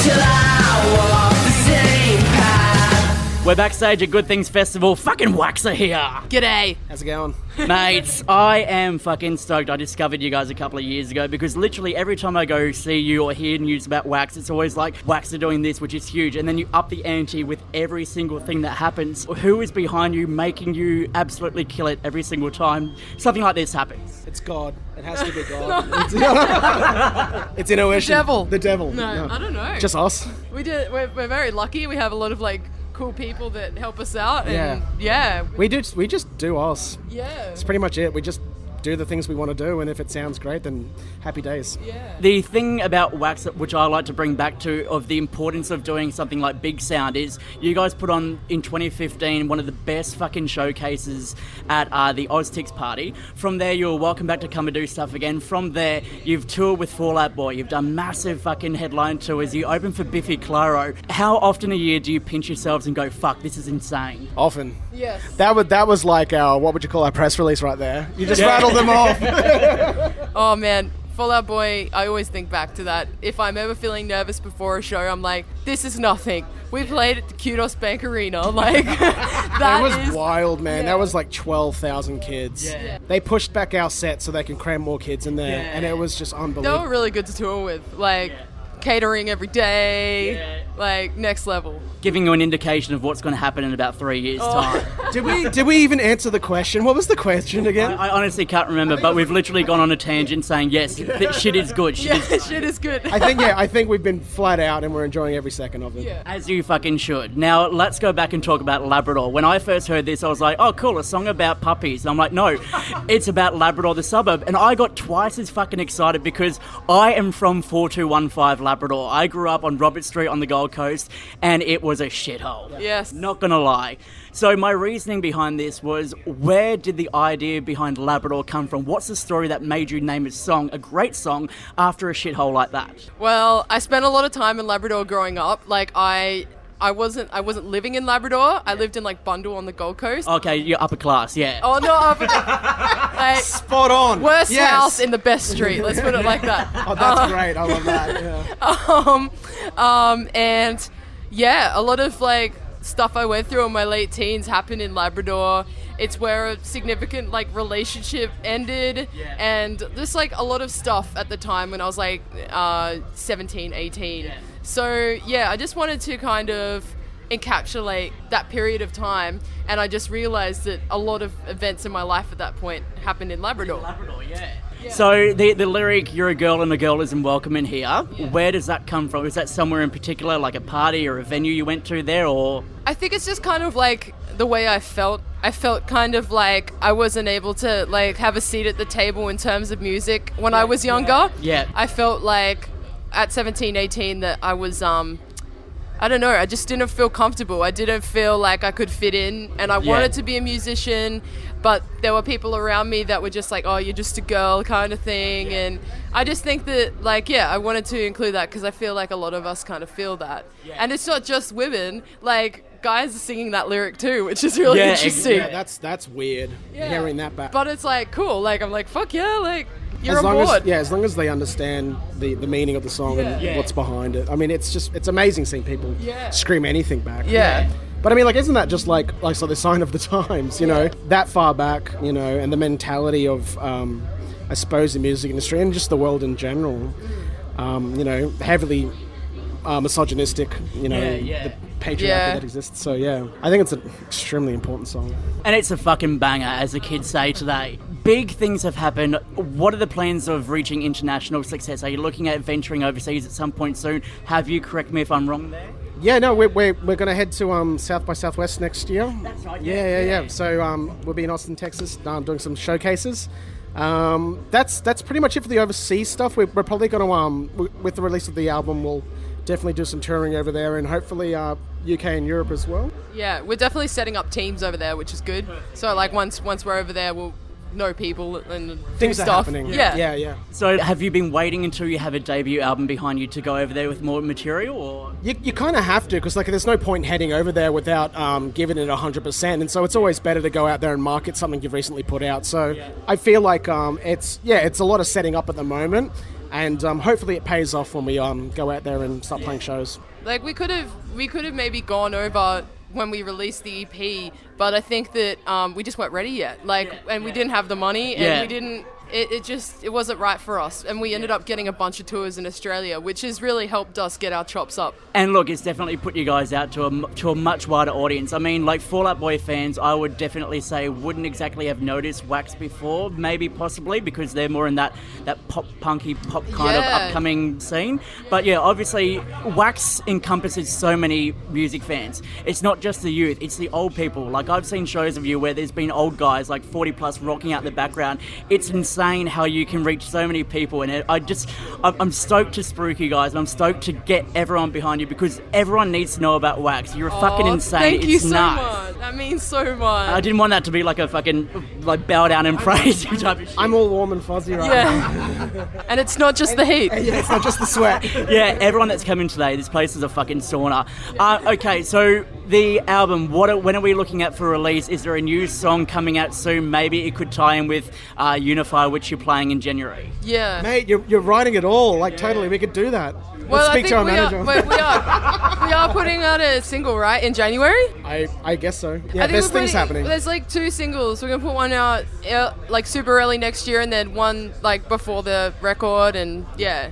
till I walk the same path. We're backstage at Good Things Festival. Fucking WAAX are here. G'day. How's it going? Mates, I am fucking stoked. I discovered you guys a couple of years ago because literally every time I go see you or hear news about WAAX, it's always like, WAAX are doing this, which is huge. And then you up the ante with every single thing that happens. Who is behind you, making you absolutely kill it every single time something like this happens? It's God. It has to be God. It's intuition. The devil. The devil. No, I don't know. Just us. We're very lucky. We have a lot of like cool people that help us out, and yeah. We just do us. Yeah. It's pretty much it. We just do the things we want to do, and if it sounds great, then happy days. Yeah. The thing about WAAX, which I like to bring back to, of the importance of doing something like Big Sound, is you guys put on in 2015 one of the best fucking showcases at the Oztix party. From there, you're welcome back to come and do stuff again. From there, you've toured with Fall Out Boy. You've done massive fucking headline tours. You open for Biffy Clyro. How often a year do you pinch yourselves and go, fuck, this is insane? Often. Yes. That was like our, what would you call our press release right there? You just rattled them off. Oh man, Fall Out Boy, I always think back to that. If I'm ever feeling nervous before a show, I'm like, this is nothing. We played at the Kudos Bank Arena. Like, that was wild, man. That was like 12,000 kids. Yeah. They pushed back our set so they can cram more kids in there, and it was just They unbelievable. were really good to tour with. Like, catering every day. Like, next level. Giving you an indication of what's going to happen in about 3 years' time. Did we even answer the question? What was the question again? I honestly can't remember, but we've literally gone on a tangent saying, yes, shit is good. Shit is good. I think we've been flat out and we're enjoying every second of it. Yeah. As you fucking should. Now, let's go back and talk about Labrador. When I first heard this, I was like, oh, cool, a song about puppies. And I'm like, no, it's about Labrador, the suburb. And I got twice as fucking excited because I am from 4215 Labrador. I grew up on Robert Street on the Gold Coast, and it was a shithole. Yes. Not gonna lie. So my reasoning behind this was, where did the idea behind Labrador come from? What's the story that made you name a song, a great song, after a shithole like that? Well, I spent a lot of time in Labrador growing up. Like, I wasn't living in Labrador. I lived in like Bundall on the Gold Coast. Okay, you're upper class, yeah. Oh, no, upper class. Like, spot on. Worst house in the best street. Let's put it like that. Oh, that's great. I love that. Yeah. And yeah, a lot of like stuff I went through in my late teens happened in Labrador. It's where a significant like relationship ended, and just like a lot of stuff at the time when I was like 17, 18. Yeah. So yeah, I just wanted to kind of encapsulate that period of time, and I just realized that a lot of events in my life at that point happened in Labrador. So the lyric, you're a girl and a girl isn't welcome in here, where does that come from? Is that somewhere in particular, like a party or a venue you went to there, or? I think it's just kind of like the way I felt. I felt kind of like I wasn't able to like have a seat at the table in terms of music when I was younger. Yeah. I felt like at 17, 18 that I was, I don't know, I just didn't feel comfortable. I didn't feel like I could fit in, and I wanted to be a musician, but there were people around me that were just like, oh, you're just a girl kind of thing. And I just think that, like, I wanted to include that because I feel like a lot of us kind of feel that. And it's not just women, like, guys are singing that lyric too, which is really interesting. Yeah, that's weird, hearing that back. But it's like, cool, like, I'm like, fuck yeah, like, you're as on long board. as long as they understand the meaning of the song and what's behind it. I mean, it's amazing seeing people scream anything back. Yeah. But I mean, like, isn't that just like so the sign of the times, you know, that far back, you know, and the mentality of, I suppose, the music industry and just the world in general, you know, heavily misogynistic, you know, the patriarchy that exists. So yeah, I think it's an extremely important song. And it's a fucking banger, as the kids say today. Big things have happened. What are the plans of reaching international success? Are you looking at venturing overseas at some point soon? Have you, correct me if I'm wrong there? Yeah, no, we're going to head to South by Southwest next year. That's right. Yeah. So we'll be in Austin, Texas, doing some showcases. That's pretty much it for the overseas stuff. We're probably going to, with the release of the album, we'll definitely do some touring over there, and hopefully UK and Europe as well. Yeah, we're definitely setting up teams over there, which is good. So like once we're over there, we'll know people and things do are stuff. happening. Yeah. So have you been waiting until you have a debut album behind you to go over there with more material, or? You kind of have to, because like there's no point heading over there without giving it 100%, and so it's always better to go out there and market something you've recently put out. So I feel like it's a lot of setting up at the moment, and hopefully it pays off when we go out there and start playing shows. Like we could have maybe gone over when we released the EP, but I think that we just weren't ready yet. We didn't have the money, and we didn't. It wasn't right for us, and we ended up getting a bunch of tours in Australia, which has really helped us get our chops up. And look, it's definitely put you guys out to a much wider audience. I mean, like Fall Out Boy fans, I would definitely say wouldn't exactly have noticed WAAX before, maybe possibly because they're more in that pop punky pop kind of upcoming scene. But yeah, obviously WAAX encompasses so many music fans. It's not just the youth, it's the old people. Like I've seen shows of you where there's been old guys like 40 plus rocking out in the background. It's insane how you can reach so many people, and I'm stoked to spruik you guys, and I'm stoked to get everyone behind you because everyone needs to know about WAAX. You're fucking insane. Thank you it's so nuts. much. That means so much. I didn't want that to be like a fucking like bow down and praise you type of shit. I'm all warm and fuzzy right now. And it's not just the heat. Yeah, it's not just the sweat. Yeah, everyone that's coming today, this place is a fucking sauna. Okay, so the album, when are we looking at for release? Is there a new song coming out soon? Maybe it could tie in with Unify, which you're playing in January. Yeah. Mate, you're writing it all. Like, totally, we could do that. Well, Let's speak to our manager. We are putting out a single, right, in January? I guess so. Yeah, there's things happening. There's like 2 singles. We're going to put one out like super early next year, and then one like before the record, and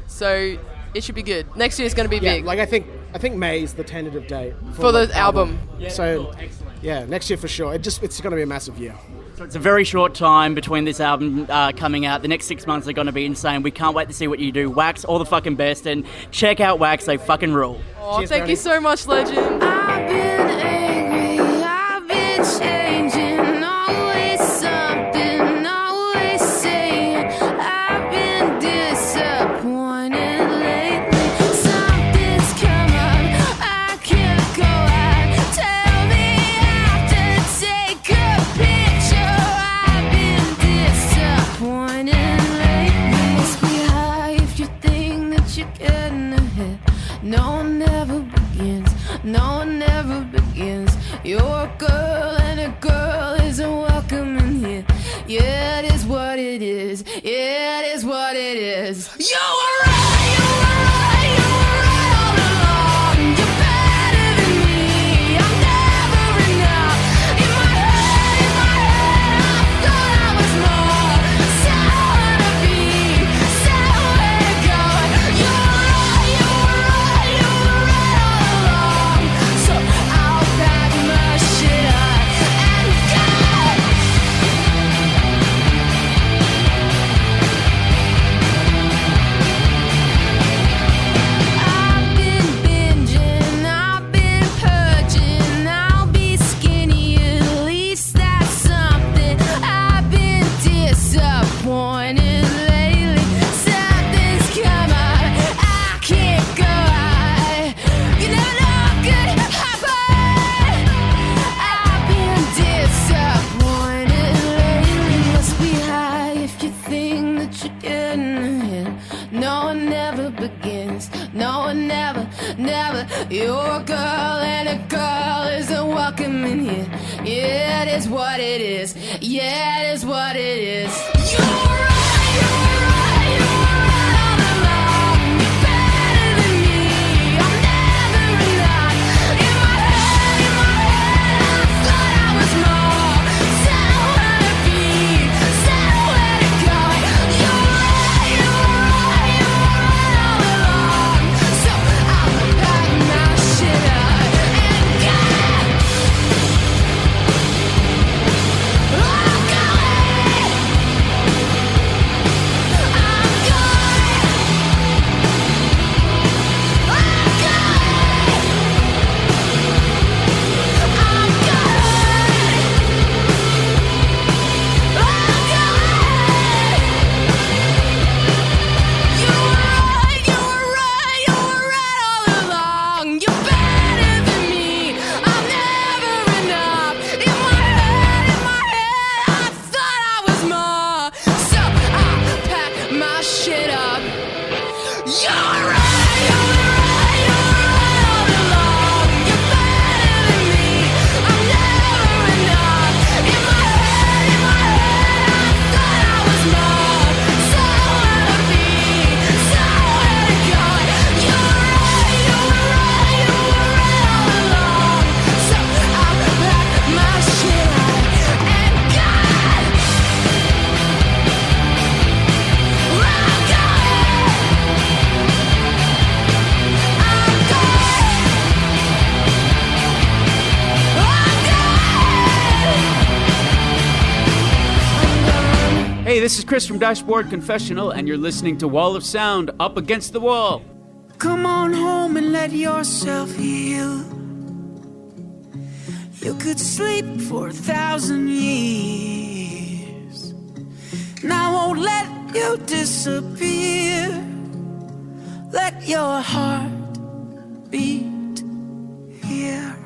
so it should be good. Next year is going to be big. Like I think I think May is the tentative date for the album. So, yeah, next year for sure. It's going to be a massive year. So it's a very short time between this album coming out. The next 6 months are going to be insane. We can't wait to see what you do. WAAX, all the fucking best, and check out WAAX. They fucking rule. Oh, cheers, thank you so much, legend. I've been angry, I've been changing, always something, always saying. I've been disappointed lately. Something's come up, I can't go out. Tell me I have to take a picture. I've been disappointed lately. Must be high if you think that you're getting ahead. No one never begins, no one never begins. You're a girl and a girl isn't welcome in here. Yeah, it is what it is, yeah, it is what it is. You were right, you were right, you were right all along. You're better than me, I'm never enough. In my head, I thought I was more. So wanna be, so where to go. You were right, you were right, you were right all along. So I'll pack my shit up and go. I've been binging, I've been purging. I'll be skinny, at least that's something. I've been disappointed lately. Something's come up, I can't go out. You never know what could happen. I've been disappointed lately. Must be high if you think that you're getting ahead. No one never begins, no one never. You're a girl and a girl isn't welcome in here. Yeah, it is what it is, yeah, it is what it is. You're right, you were right, you were right all along. You're better than me, I'm never enough. In my head, I thought I was more. So wanna be, so where to go. You're right, you were right, you were right all along. So I'll pack my shit up and go. I'm going. Hey, this is Chris from Dashboard Confessional, and you're listening to Wall of Sound, Up Against the Wall. Come on home and let yourself heal. You could sleep for 1,000 years, and I won't let you disappear. Let your heart beat here.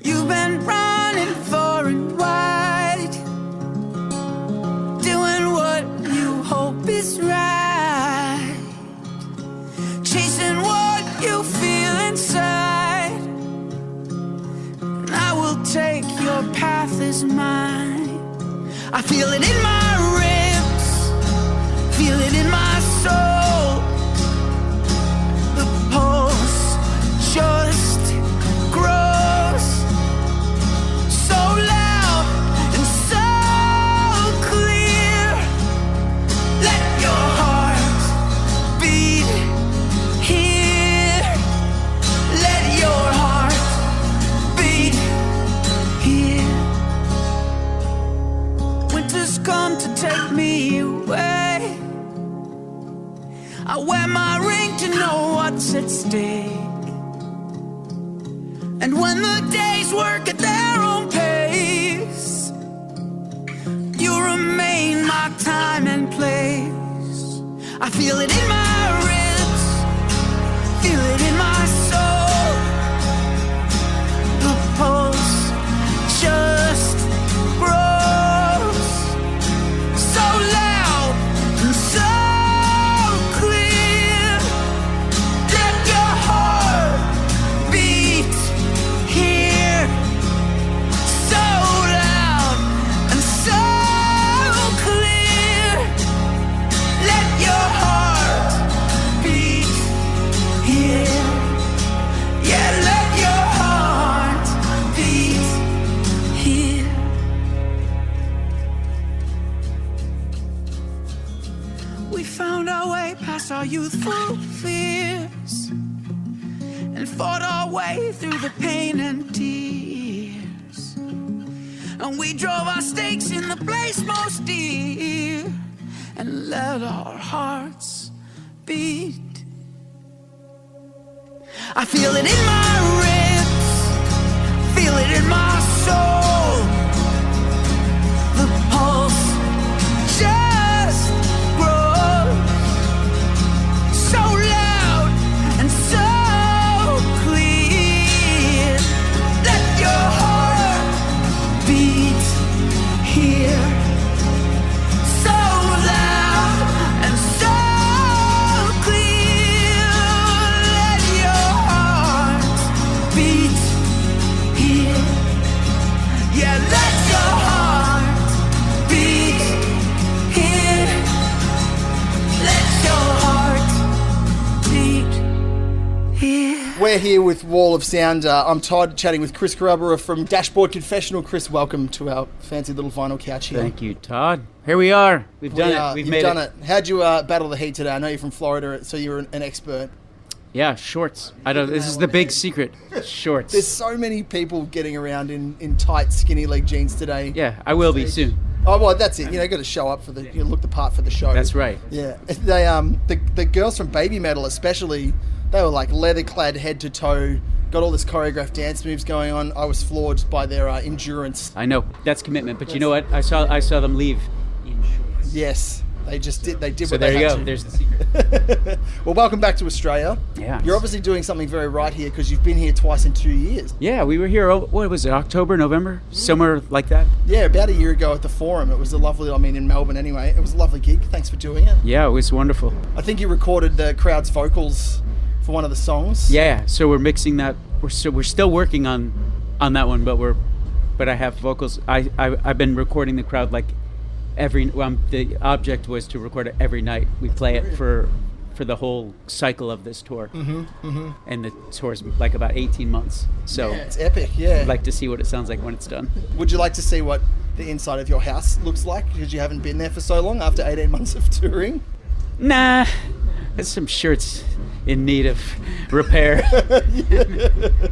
You've been running far and wide, doing what you hope is right, chasing what you feel inside. And I will take your path as mine. I feel it in my ribs, feel it in my soul. The pulse just grows so loud and so clear. Let your heart beat here. to take me away. I wear my ring to know what's at stake. And when the days work at their own pace, you remain my time and place. I feel it in my ribs, feel it in my soul. The pulse just grows so loud and so clear. Let your heart beat here, so loud and so clear. Let your heart beat here. Yeah, let your heart beat here. We found our way past our youthful fears and fought our way through the pain and tears. And we drove our stakes in the place most dear and let our hearts beat. I feel it in my ribs, feel it in my soul. The pulse just grows so loud and so clear. Let your heart beat here, so loud and so clear. Let your heart beat here. Yeah, let your heart beat here. Let your heart beat here. We're here with Wall of Sound. I'm Todd, chatting with Chris Carrabba from Dashboard Confessional. Chris, welcome to our fancy little vinyl couch here. Thank you, Todd. Here we are. We've done it. We've made done it. How'd you battle the heat today? I know you're from Florida, so you're an expert. Yeah, shorts. This is the big secret. Shorts. There's so many people getting around in tight, skinny leg jeans today. Yeah, I will be soon. Oh well, that's it. You got to show up for you look the part for the show. That's right. Yeah, they the girls from Baby Metal especially, they were like leather-clad head to toe, got all this choreographed dance moves going on. I was floored by their endurance. I know that's commitment, but you know what? I saw them leave in shorts. Yes, they just did. They did. So what they there you had go. to. There's the secret. Well, welcome back to Australia. Yeah. You're obviously doing something very right here because you've been here twice in 2 years. Yeah, we were here. What was it? October, November, somewhere like that. Yeah, about a year ago at the Forum. It was a lovely. I mean, in Melbourne anyway. It was a lovely gig. Thanks for doing it. Yeah, it was wonderful. I think you recorded the crowd's vocals for one of the songs. Yeah, so we're mixing that. We're still working on that one, but I have vocals. I've been recording the crowd like the object was to record it every night. We play it for the whole cycle of this tour. And the tour's like about 18 months. So yeah, it's epic. Yeah, I'd like to see what it sounds like when it's done. Would you like to see what the inside of your house looks like because you haven't been there for so long after 18 months of touring? Nah, there's some shirts in need of repair.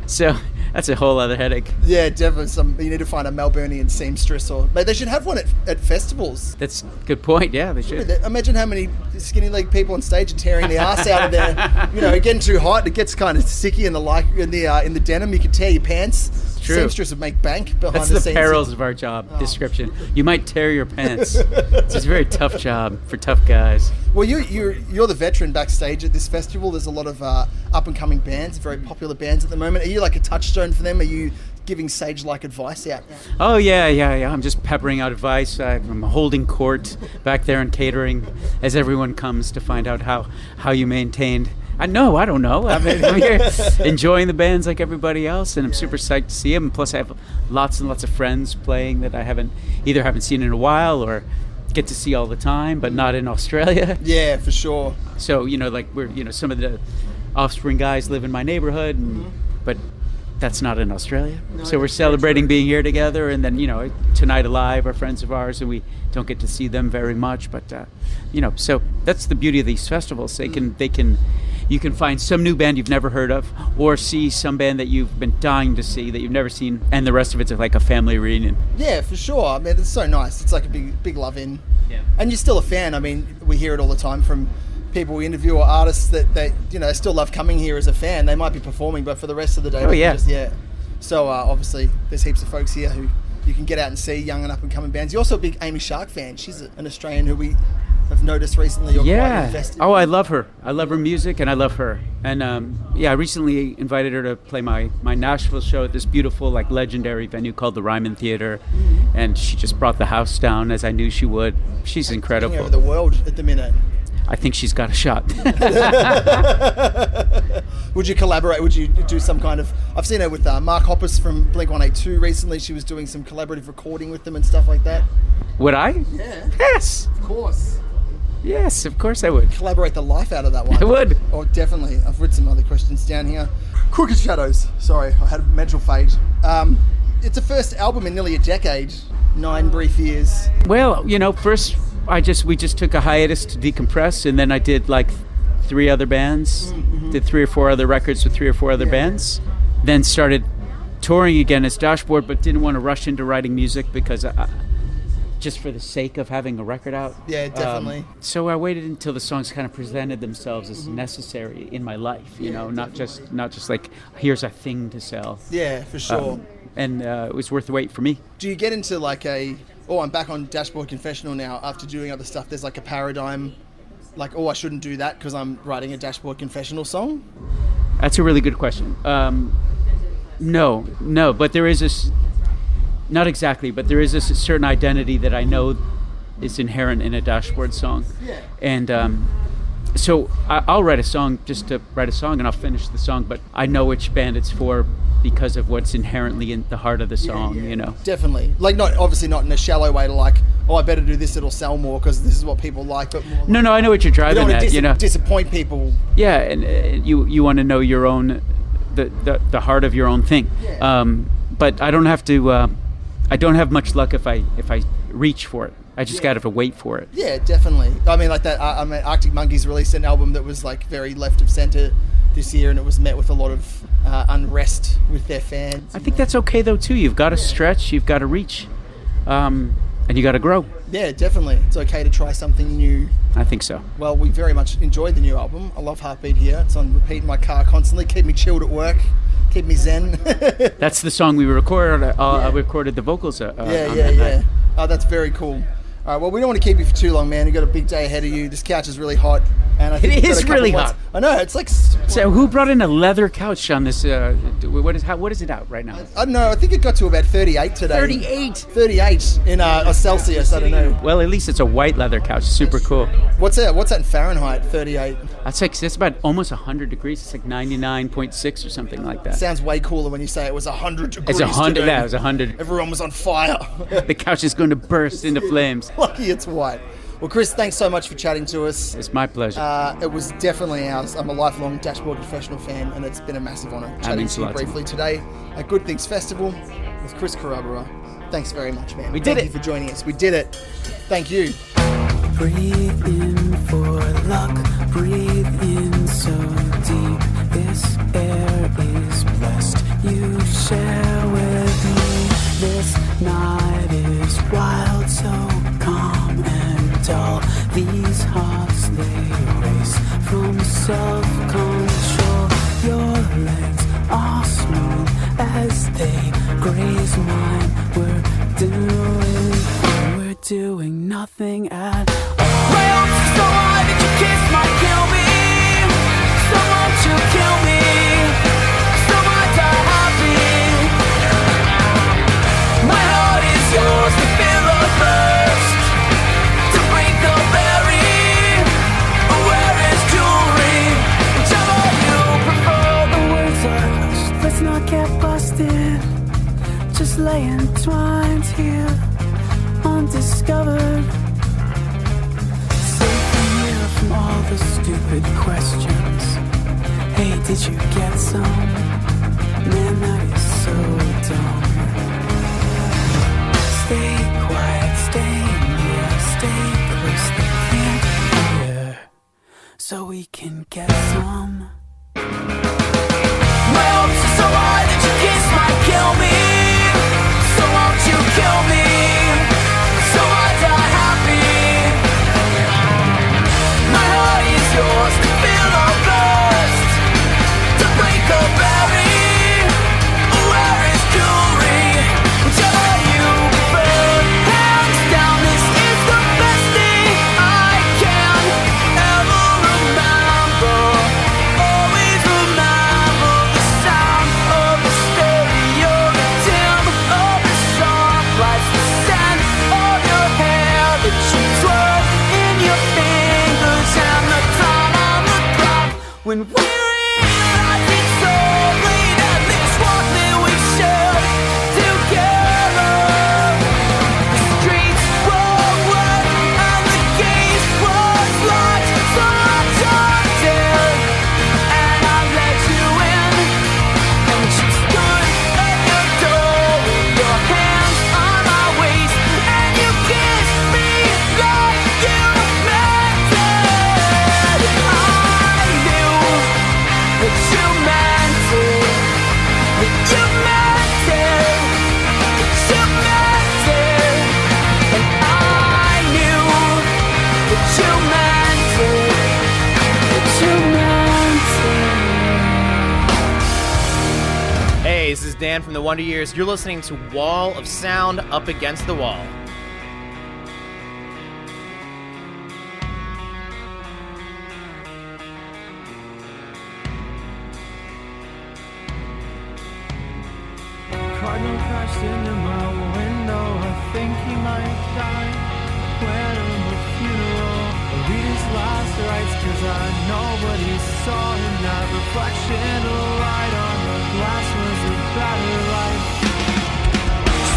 So that's a whole other headache. Yeah, definitely. You need to find a Melburnian seamstress, or they should have one at festivals. That's a good point. Yeah, they should. Imagine how many skinny leg people on stage are tearing the ass out of their, getting too hot. It gets kind of sticky in the denim. You can tear your pants. True. Seamstress would make bank behind That's the the scenes. perils of our job description. You might tear your pants. It's a very tough job for tough guys. Well, you're the veteran backstage at this festival. There's a lot of up and coming bands, very popular bands at the moment. Are you like a touchstone for them? Are you giving sage-like advice out? Oh yeah. I'm just peppering out advice. I'm holding court back there and catering as everyone comes to find out how you maintained. I don't know. I'm here enjoying the bands like everybody else, and I'm super psyched to see them. Plus, I have lots and lots of friends playing that I haven't seen in a while or get to see all the time, but not in Australia. Yeah, for sure. So we're some of the Offspring guys live in my neighborhood, but that's not in Australia. No, so we're celebrating being here together, and then Tonight Alive are friends of ours, and we don't get to see them very much, but so that's the beauty of these festivals. They can you can find some new band you've never heard of, or see some band that you've been dying to see that you've never seen, and the rest of it's like a family reunion. Yeah, for sure. I mean, it's so nice. It's like a big love in. Yeah. And you're still a fan. I mean, we hear it all the time from people we interview or artists that they, still love coming here as a fan. They might be performing, but for the rest of the day, So obviously, there's heaps of folks here who you can get out and see, young and up and coming bands. You're also a big Amy Shark fan. She's an Australian who we have noticed recently. You're quite invested. Oh, I love her. I love her music, and I love her. And I recently invited her to play my Nashville show at this beautiful, like, legendary venue called the Ryman Theater, and she just brought the house down as I knew she would. She's incredible. Over the world at the minute. I think she's got a shot. Would you collaborate? Would you do some kind of... I've seen her with Mark Hoppus from Blink-182 recently. She was doing some collaborative recording with them and stuff like that. Would I? Yeah. Yes. Of course. Yes, of course I would. Collaborate the life out of that one. I would. Oh, definitely. I've read some other questions down here. Crooked Shadows. Sorry, I had a mental fade. It's a first album in nearly a decade. 9 brief years. Well, first we just took a hiatus to decompress, and then I did like 3 other bands, did 3 or 4 other records with 3 or 4 other bands, then started touring again as Dashboard, but didn't want to rush into writing music because just for the sake of having a record out. Yeah, definitely. So I waited until the songs kind of presented themselves as necessary in my life, not just like, here's a thing to sell. Yeah, for sure. And it was worth the wait for me. Do you get into like I'm back on Dashboard Confessional now after doing other stuff? There's like a paradigm, like, I shouldn't do that because I'm writing a Dashboard Confessional song? That's a really good question. No, but there is not exactly, but there is a certain identity that I know is inherent in a Dashboard song. Yeah. And so I'll write a song just to write a song, and I'll finish the song, but I know which band it's for because of what's inherently in the heart of the song, Definitely. Like, obviously not in a shallow way to like, I better do this, it'll sell more because this is what people like, but more No, I know what you're driving at, disappoint people. Yeah, and you want to know your own, the heart of your own thing. Yeah. But I don't have to, I don't have much luck if I reach for it. I just got to wait for it. Yeah, definitely. I mean, like that. Arctic Monkeys released an album that was like very left of center this year, and it was met with a lot of unrest with their fans. I think that's okay though too. You've got to stretch, you've got to reach, and you got to grow. Yeah, definitely. It's okay to try something new. I think so. Well, we very much enjoyed the new album. I love Heartbeat here. It's on repeat in my car constantly. Keep me chilled at work. Keep me zen. That's the song we recorded. I recorded the vocals. On that night. Oh, that's very cool. All right, well, we don't want to keep you for too long, man. You've got a big day ahead of you. This couch is really hot. And I think it is really hot. I know, it's like... So who brought in a leather couch on this? What is it out right now? I don't know. I think it got to about 38 today. 38 in Celsius, I don't know. Well, at least it's a white leather couch. Super cool. What's that in Fahrenheit, 38? That's about almost 100 degrees. It's like 99.6 or something like that. Sounds way cooler when you say it was 100 degrees. It's 100, yeah, it was 100. Everyone was on fire. The couch is going to burst into flames. Lucky it's white. Well, Chris, thanks so much for chatting to us. It's my pleasure. It was definitely ours. I'm a lifelong Dashboard Confessional fan, and it's been a massive honour chatting to you briefly today at Good Things Festival with Chris Carrabara. Thanks very much, man. Thank you for joining us. We did it. Thank you. Breathe in for luck. Breathe in so deep. This air is blessed. You share with me. This night is wild, so calm and dull. These hearts, they race from self-control. Your legs are smooth as they graze mine. We're doing nothing at all. My arms are so high that your kiss might kill me. So won't you kill me? So might I happy. My heart is yours to feel the thirst, to break the berry. Where is jewelry? Whichever you prefer. The words are hushed. Let's not get busted. Just lay entwined here, undiscovered. Safe from here from all the stupid questions. Hey, did you get some? Man, that is so dumb. Stay quiet, stay near, stay close, they can't hear. so we can get some. My hopes are so high that your kiss might kill me. So won't you kill me? So I die happy. My heart is yours to feel or burst, to break or bury. Where is jewelry? Whichever you prefer. Hands down, this is the best thing I can ever remember. Always remember the sound of the stereo, the dim of the soft lights, the scent of your hair, the cheap twirl in your fingers, and the time on the clock when we realize it's so late and this one that we shared together. The streets were wet and the gate was locked, so I jumped in and I let you in, and you stood at the door with your hands on my waist, and you kissed me like you meant it. I knew that you meant it, that you meant it, that you meant it, and I knew that you meant it, that you meant it. Hey, this is Dan from the Wonder Years. You're listening to Wall of Sound Up Against the Wall. Cardinal crashed into my window. I think he might die. Plan him a funeral. I'll read his last rites, 'cause I know what he saw in that reflection. A light on the glass was a better life.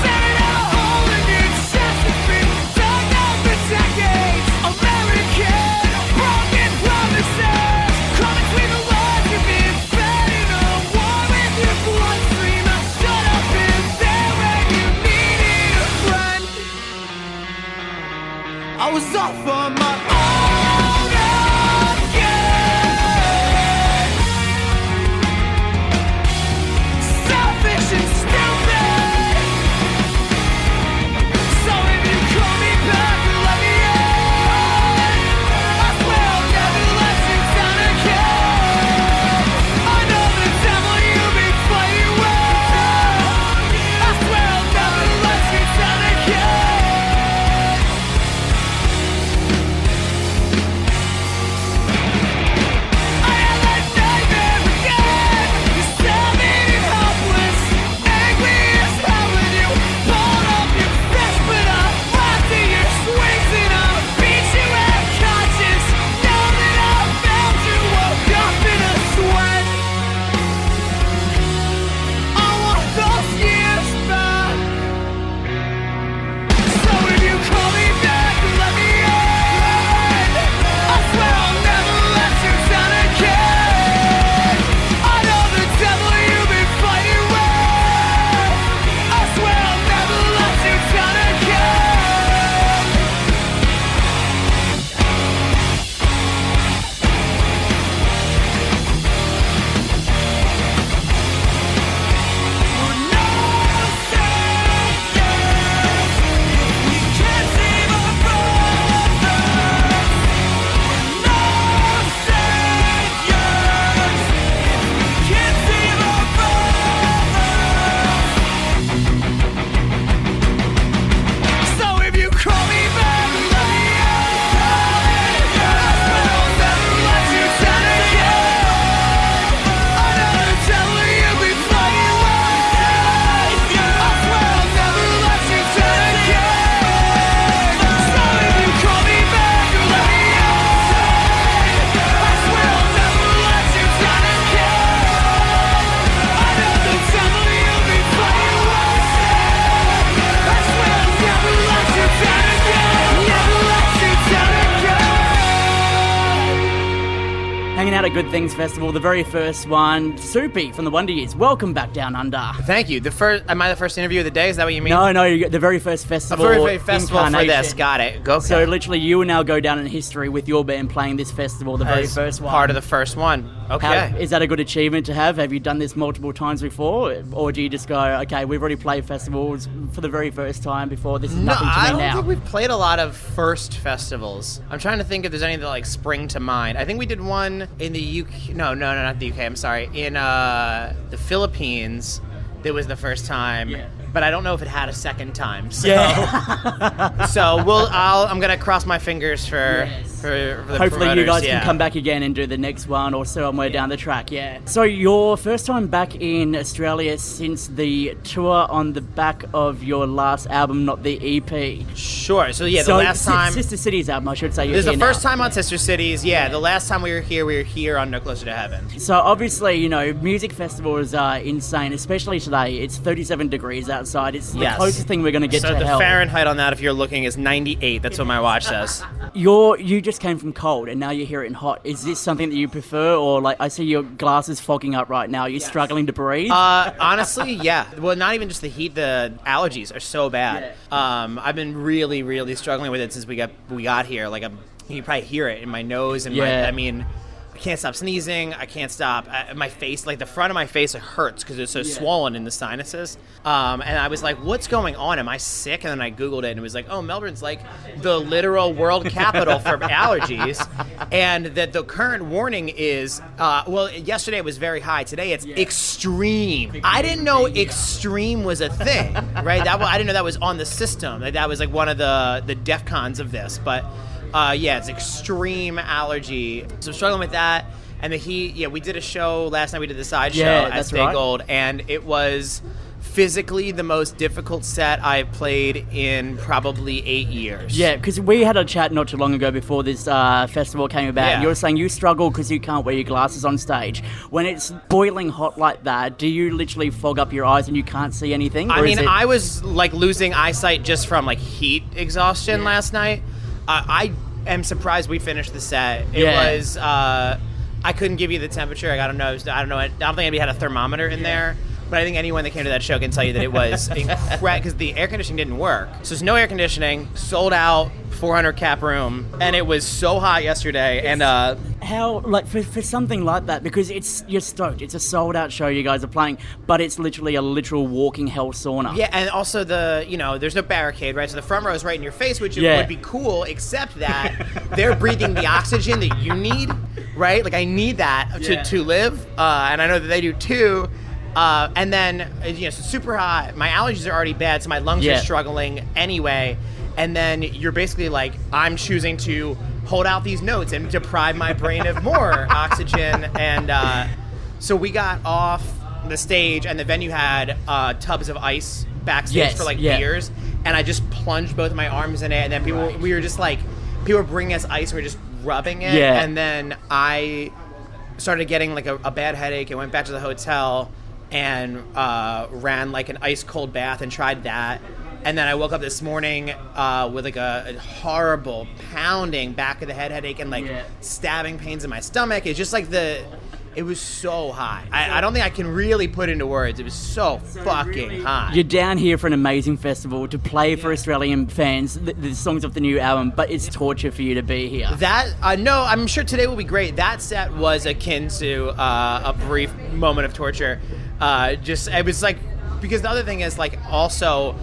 Staring at a hole in your chest, it's been dug out for decades. American broken promises. Caught between the lines, you've been fed in a war with your bloodstream. I shut up in there when you needed a friend. I was off on my own again. Selfish and stupid. So if you call me back and let me in, I swear I'll never let you down again. I know the devil you've been fighting with. I swear I'll never let you down again. Sound at Good Things Festival, the very first one. Soupy from the Wonder Years. Welcome back down under. Thank you. Am I the first interview of the day? Is that what you mean? No, the very first festival. The very festival for this. Got it. Go. So literally, you will now go down in history with your band playing this festival, the very first one. Part of the first one. Okay. Is that a good achievement to have? Have you done this multiple times before, or do you just go, okay, we've already played festivals for the very first time before? This is nothing to me now. I don't think we've played a lot of first festivals. I'm trying to think if there's any that like spring to mind. I think we did one in the UK. No, not the UK. I'm sorry. In the Philippines, that was the first time. Yeah. But I don't know if it had a second time. So, so I'm gonna cross my fingers for the hopefully you guys can come back again and do the next one or somewhere down the track. Yeah. So your first time back in Australia since the tour on the back of your last album, not the EP. Sure. So the last time Sister Cities album, I should say. This is the first time on Sister Cities. Yeah. The last time we were here on No Closer to Heaven. So obviously, music festivals are insane, especially today. It's 37 degrees outside. It's the closest thing we're going to get to hell. So the Fahrenheit on that, if you're looking, is 98. That's what my watch says. You just came from cold and now you're here in hot. Is this something that you prefer, or like I see your glasses fogging up right now? You're struggling to breathe? Honestly, yeah. Well, not even just the heat. The allergies are so bad. Yeah. I've been really, really struggling with it since we got here. Like you probably hear it in my nose and I can't stop sneezing. I can't stop. My face, like the front of my face, it hurts because it's so swollen in the sinuses. And I was like, what's going on? Am I sick? And then I Googled it and it was like, oh, Melbourne's like the literal world capital for allergies. And that the current warning is, yesterday it was very high. Today it's extreme. I didn't know extreme was a thing, right? I didn't know that was on the system. That was like one of the DEFCONs of this. But it's extreme allergy. So I'm struggling with that. And the heat, we did a show last night. We did the side show at Stay Gold. And it was physically the most difficult set I've played in probably 8 years. Yeah, because we had a chat not too long ago before this festival came about. Yeah. You were saying you struggle because you can't wear your glasses on stage. When it's boiling hot like that, do you literally fog up your eyes and you can't see anything? I was like losing eyesight just from like heat exhaustion last night. I am surprised we finished the set. It was, I couldn't give you the temperature. I don't know. I don't think anybody had a thermometer in there. But I think anyone that came to that show can tell you that it was incredible because the air conditioning didn't work. So there's no air conditioning, sold out, 400 cap room, and it was so hot yesterday. And how, like, for something like that, because you're stoked. It's a sold out show you guys are playing, but it's literally a literal walking hell sauna. Yeah, and also there's no barricade, right? So the front row is right in your face, which would be cool, except that they're breathing the oxygen that you need, right? Like I need that to live, and I know that they do too. And then, it's super hot. My allergies are already bad, so my lungs are struggling anyway. And then you're basically like, I'm choosing to hold out these notes and deprive my brain of more oxygen. And so we got off the stage, and the venue had tubs of ice backstage for beers. And I just plunged both of my arms in it. And then people were bringing us ice, and we were just rubbing it. Yeah. And then I started getting like a bad headache and went back to the hotel and ran like an ice cold bath and tried that. And then I woke up this morning with like a horrible pounding back of the head headache and like stabbing pains in my stomach. It's just like it was so hot. I don't think I can really put into words. It was so fucking hot. You're down here for an amazing festival to play for Australian fans the songs of the new album, but it's torture for you to be here. No, I'm sure today will be great. That set was akin to a brief moment of torture. It was like, because the other thing is like also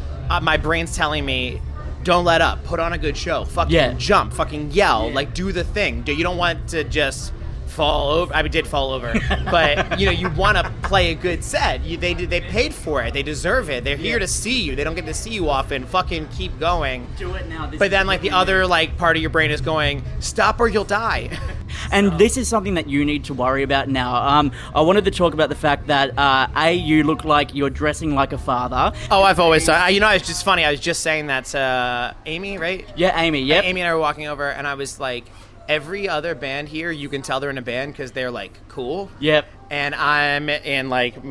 my brain's telling me, don't let up, put on a good show, fucking jump, fucking yell, like do the thing. You don't want to just fall over. I did fall over, but you want to play a good set. They paid for it. They deserve it. They're here to see you. They don't get to see you often. Fucking keep going. Do it now. But then like the other like part of your brain is going, stop or you'll die. And this is something that you need to worry about now. I wanted to talk about the fact that you look like you're dressing like a father. Oh, I've always thought. It's just funny. I was just saying that to Amy, right? Yeah, Amy. Yep. Amy and I were walking over, and I was like, every other band here, you can tell they're in a band because they're like cool. Yep. And I'm in like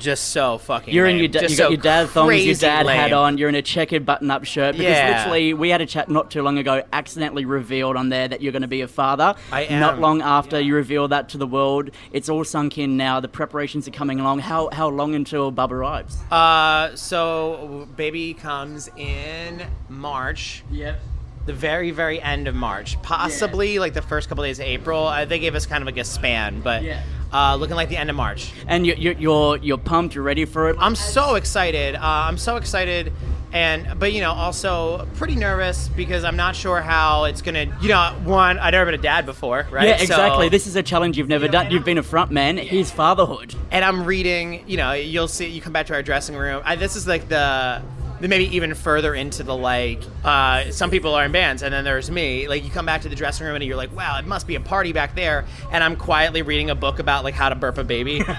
just so fucking. You're lame. in your Just you got so your dad thongs, your dad lame. hat on. You're in a checkered button-up shirt because literally we had a chat not too long ago. Accidentally revealed on there that you're going to be a father. I am. Not long after you reveal that to the world, it's all sunk in now. The preparations are coming along. How long until Bub arrives? So baby comes in March. Yep. The very, very end of March, possibly like the first couple days of April. They gave us kind of like a span, but looking like the end of March. And you're pumped. You're ready for it. I'm so excited. But also pretty nervous because I'm not sure how it's gonna. One, I've never been a dad before, right? Yeah, exactly. So, this is a challenge you've never done. You've been a front man. Here's fatherhood. And I'm reading. You'll see. You come back to our dressing room. This is like the maybe even further into the some people are in bands and then there's me. Like you come back to the dressing room and you're like, wow, it must be a party back there. And I'm quietly reading a book about like how to burp a baby. But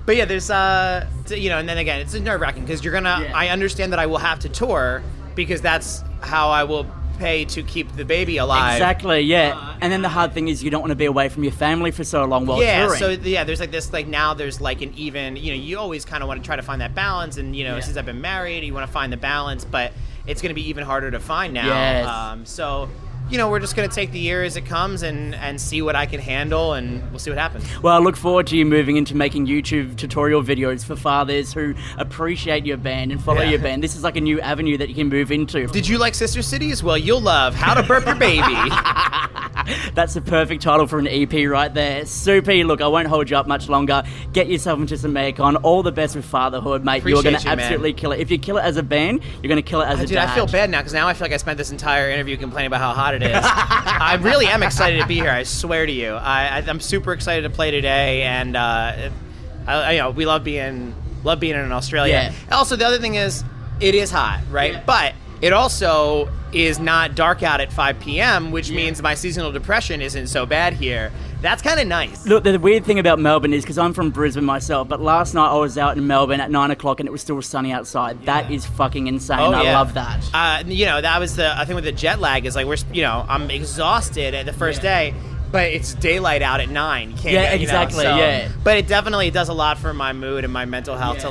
yeah, there's and then again, it's nerve-wracking because I understand that I will have to tour because that's how I will pay to keep the baby alive. Exactly, yeah. And then the hard thing is you don't want to be away from your family for so long while touring. There's like this, like now there's like an even, you always kind of want to try to find that balance and, since I've been married, you want to find the balance, but it's going to be even harder to find now. Yes. We're just going to take the year as it comes and see what I can handle, and we'll see what happens. Well, I look forward to you moving into making YouTube tutorial videos for fathers who appreciate your band and follow your band. This is like a new avenue that you can move into. Did you like Sister Cities? Well, you'll love How to Burp Your Baby. That's the perfect title for an EP right there. Soupy, look, I won't hold you up much longer. Get yourself into some Maycon. All the best with fatherhood, mate. You're going to absolutely kill it. If you kill it as a band, you're going to kill it as a dad. I feel bad now because now I feel like I spent this entire interview complaining about how hot it is. I really am excited to be here. I swear to you. I'm super excited to play today, and we love being in Australia. Yeah. Also, the other thing is, it is hot, right? Yeah. But it also is not dark out at 5 p.m., which means my seasonal depression isn't so bad here. That's kind of nice. Look, the weird thing about Melbourne is, because I'm from Brisbane myself, but last night I was out in Melbourne at 9 o'clock and it was still sunny outside. Yeah. That is fucking insane. I love that. That was I think with the jet lag is like, I'm exhausted at the first day. But it's daylight out at 9. You can't exactly. But it definitely does a lot for my mood and my mental health to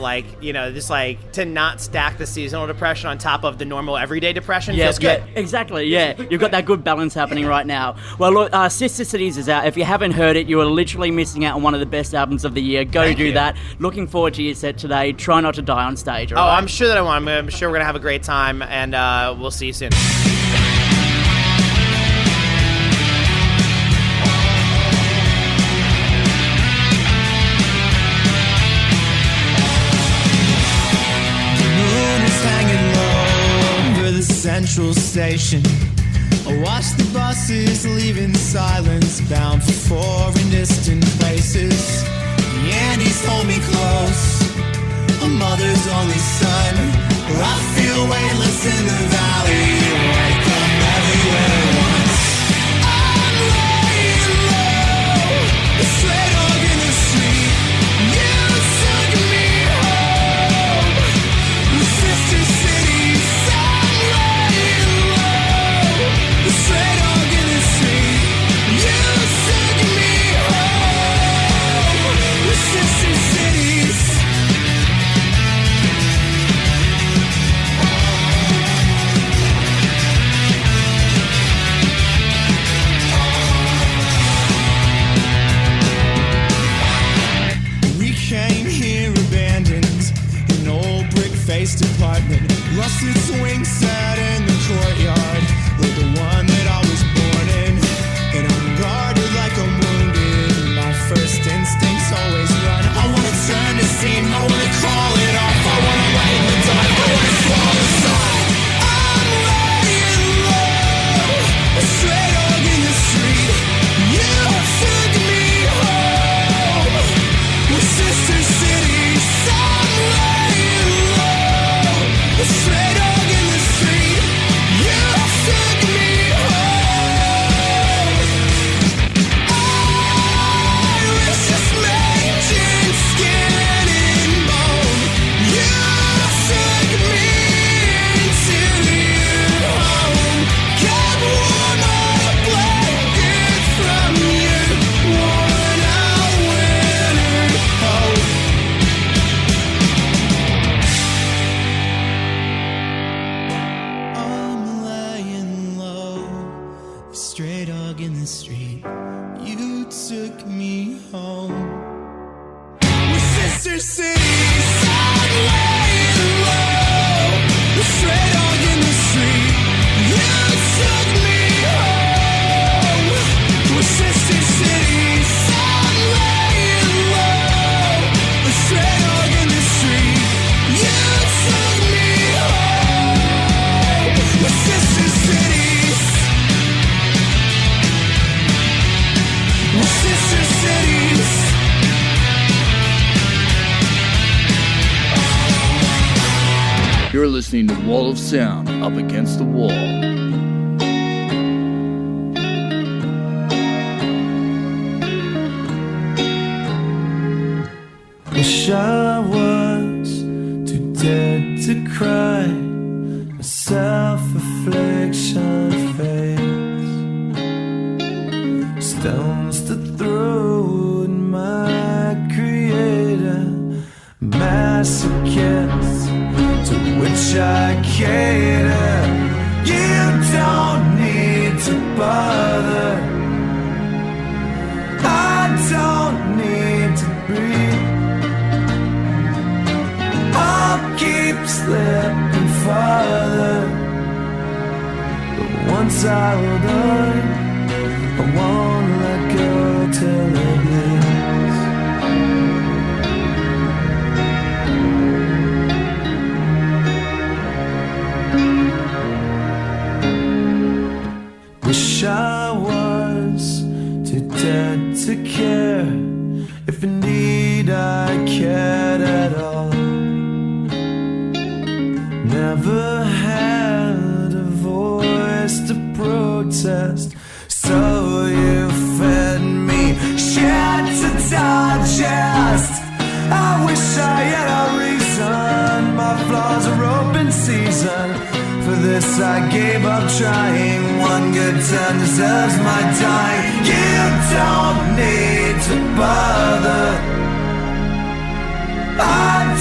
to not stack the seasonal depression on top of the normal everyday depression feels good. Yeah, exactly, yeah. You've got that good balance happening right now. Well, look, Sister Cities is out. If you haven't heard it, you are literally missing out on one of the best albums of the year. Go do that. Looking forward to your set today. Try not to die on stage, all right? I'm sure that I will. I'm sure we're going to have a great time, and we'll see you soon. Central Station. I watch the buses leave in silence, bound for foreign distant places. The Andes hold me close, a mother's only son. I feel weightless in the valley, like I'm everywhere at once. I'm laying low, a stray dog in the street. You took me home, with Sister Cities. stray dog in the street. You took me home. We're sister cities, laying low. The stray dog in the street. You took me home. We're sister cities, laying low. The stray dog in the street. You took me home. We're sister cities. We're sister cities. You're listening to Wall of Sound, Up Against the Wall. Wish I was too dead to cry. A self-affliction fades. Stones to throw at my creator. Masochist to which I cater. You don't need to bother. I don't need to breathe. I'll keep slipping farther. But once I hold on, I won't let go till it bleeds. Wish I was too dead to care, if indeed I cared at all. Never had a voice to protest, so you fed me shit to digest. I wish I had a reason, my flaws are open season. For this I gave up trying, one good turn deserves my time. You don't need to bother, I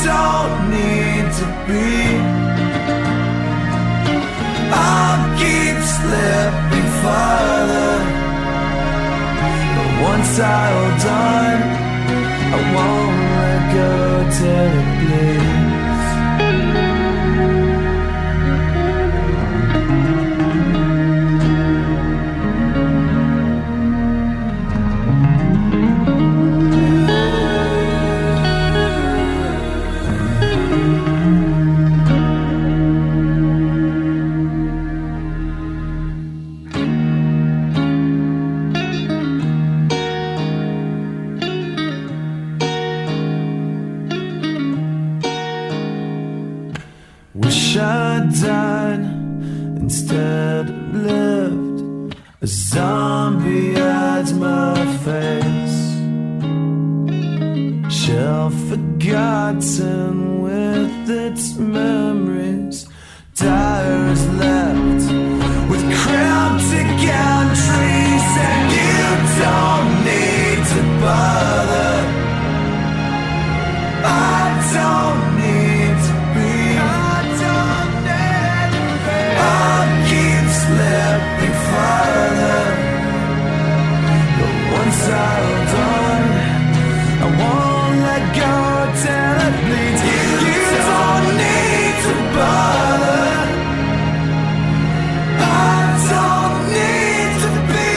don't need to be. I'll keep slipping farther, but once I hold on, I won't let go till it bleeds. Wish I died instead of lived. A zombie hides my face, shell forgotten with its memories. Tires left with cryptic entries, and you don't need to bother. I don't need to be. I'll keep slipping farther, but once I hold on, I won't let go till it bleeds. You don't need to bother, I don't need to be.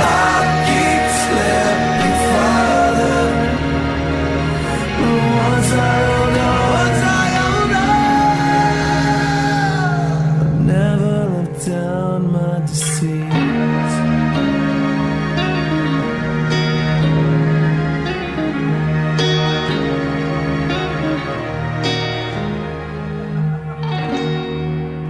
I'll keep slipping farther, but once I hold on, never left down my deceit.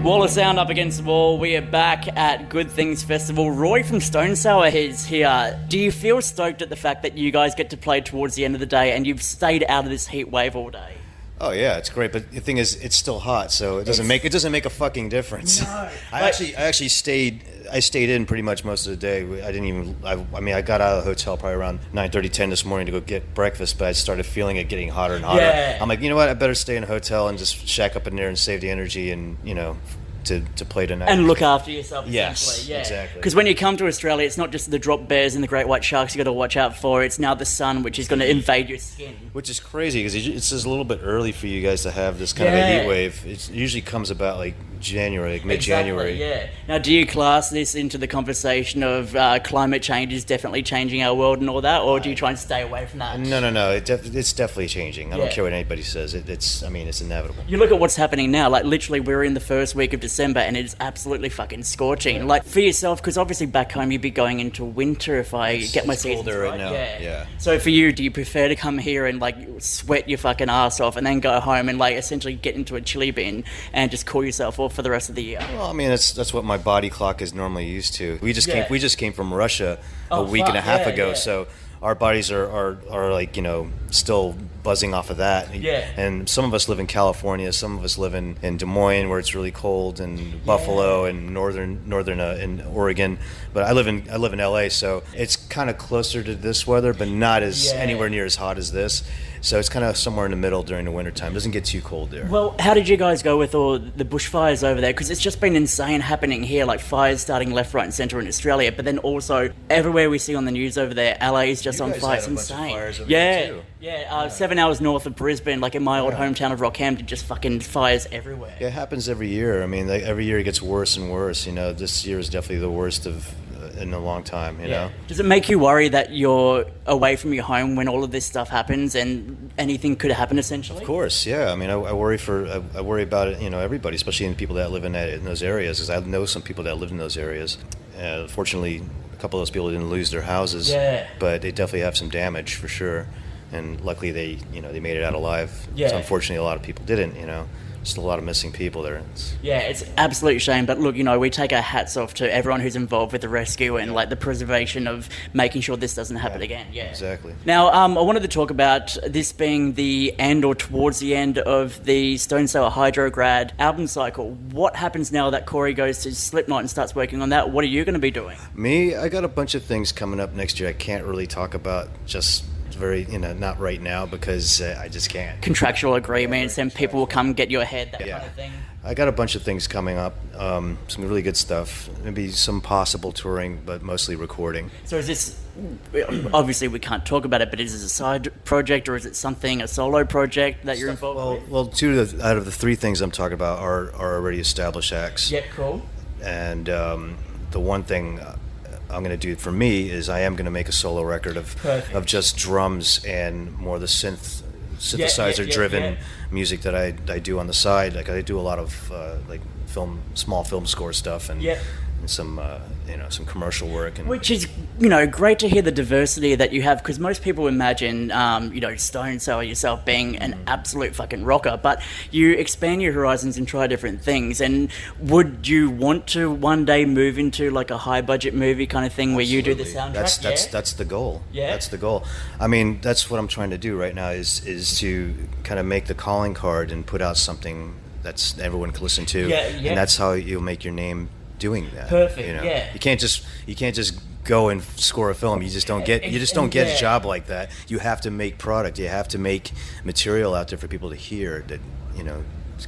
Wall of Sound, Up Against the Wall. We are back at Good Things Festival. Roy from Stone Sour is here. Do you feel stoked at the fact that you guys get to play towards the end of the day and you've stayed out of this heat wave all day? Oh yeah, it's great, but the thing is, it's still hot, so it doesn't make a fucking difference. No. I actually stayed in pretty much most of the day. I mean, I got out of the hotel probably around 9:30, 10 this morning to go get breakfast, but I started feeling it getting hotter and hotter. Yeah. I'm like, you know what? I better stay in a hotel and just shack up in there and save the energy and to play tonight. And look after yourself, Yes, essentially. Yeah. exactly. Because when you come to Australia, it's not just the drop bears and the great white sharks you got to watch out for. It's now the sun, which is going to invade your skin. Which is crazy because it's just a little bit early for you guys to have this kind of a heat wave. It usually comes about like January, like mid-January. Exactly, yeah. Now, do you class this into the conversation of climate change is definitely changing our world and all that, or do you try and stay away from that? No. It's definitely changing. I don't care what anybody says. It's inevitable. You look at what's happening now. Like literally, we're in the first week of December, and it's absolutely fucking scorching. Like for yourself, because obviously back home you'd be going into winter if I get my seasons right now. Yeah. So for you, do you prefer to come here and like sweat your fucking ass off, and then go home and like essentially get into a chili bin and just cool yourself off for the rest of the year? Well, I mean, that's what my body clock is normally used to. We just came from Russia a week and a half ago, so our bodies are like, still buzzing off of that. Yeah. And some of us live in California, some of us live in Des Moines where it's really cold, and Buffalo and northern in Oregon. But I live in LA, so it's kind of closer to this weather, but not as anywhere near as hot as this. So it's kind of somewhere in the middle during the wintertime. It doesn't get too cold there. Well, how did you guys go with all the bushfires over there? Because it's just been insane happening here, like fires starting left, right and centre in Australia, but then also everywhere we see on the news over there, LA is just on fire. It's insane. Yeah, 7 hours north of Brisbane, like in my old hometown of Rockhampton, just fucking fires everywhere. Yeah, it happens every year. I mean, every year it gets worse and worse. This year is definitely the worst in a long time, you know? Does it make you worry that you're away from your home when all of this stuff happens and anything could happen essentially? Of course, yeah. I mean, I worry about it, everybody, especially in people that live in those areas, because I know some people that live in those areas. Fortunately, a couple of those people didn't lose their houses, but they definitely have some damage for sure. And luckily they made it out alive. Yeah. So unfortunately a lot of people didn't, Just a lot of missing people there. It's absolute shame, but look, we take our hats off to everyone who's involved with the rescue and like the preservation of making sure this doesn't happen again. Yeah, exactly. Now, I wanted to talk about this being the end or towards the end of the Stone Sour Hydrograd album cycle. What happens now that Corey goes to Slipknot and starts working on that? What are you going to be doing? Me, I got a bunch of things coming up next year. I can't really talk about just not right now because I just can't. Contractual agreements and people will come get your head, that kind of thing. I got a bunch of things coming up, some really good stuff, maybe some possible touring, but mostly recording. So is this, obviously we can't talk about it, but is this a side project or is it a solo project that you're involved with? Well, two out of the three things I'm talking about are already established acts. Yeah, cool. And the one thing I'm going to do for me is I am going to make a solo record of just drums and more the synthesizer driven music that I do on the side. Like I do a lot of small film score stuff and some some commercial work, which is great to hear the diversity that you have, because most people imagine Stone Sour yourself being an absolute fucking rocker, but you expand your horizons and try different things. And would you want to one day move into like a high budget movie kind of thing where you do the soundtrack? That's the goal. That's the goal. I mean, that's what I'm trying to do right now is to kind of make the calling card and put out something that's everyone can listen to, and that's how you'll make your name doing that. Perfect. You can't just go and score a film. You just don't get a job like that. You have to make product. You have to make material out there for people to hear that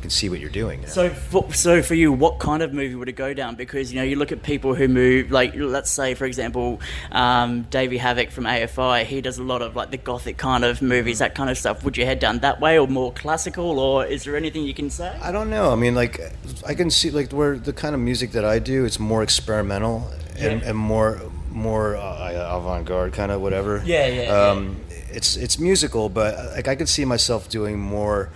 can see what you're doing. So for you, what kind of movie would it go down? Because you look at people who move, like let's say for example, Davey Havoc from AFI. He does a lot of like the gothic kind of movies, that kind of stuff. Would you head down that way or more classical, or is there anything you can say? I don't know. I mean, like I can see like where the kind of music that I do, it's more experimental and more avant-garde kind of whatever. It's musical, but like I could see myself doing more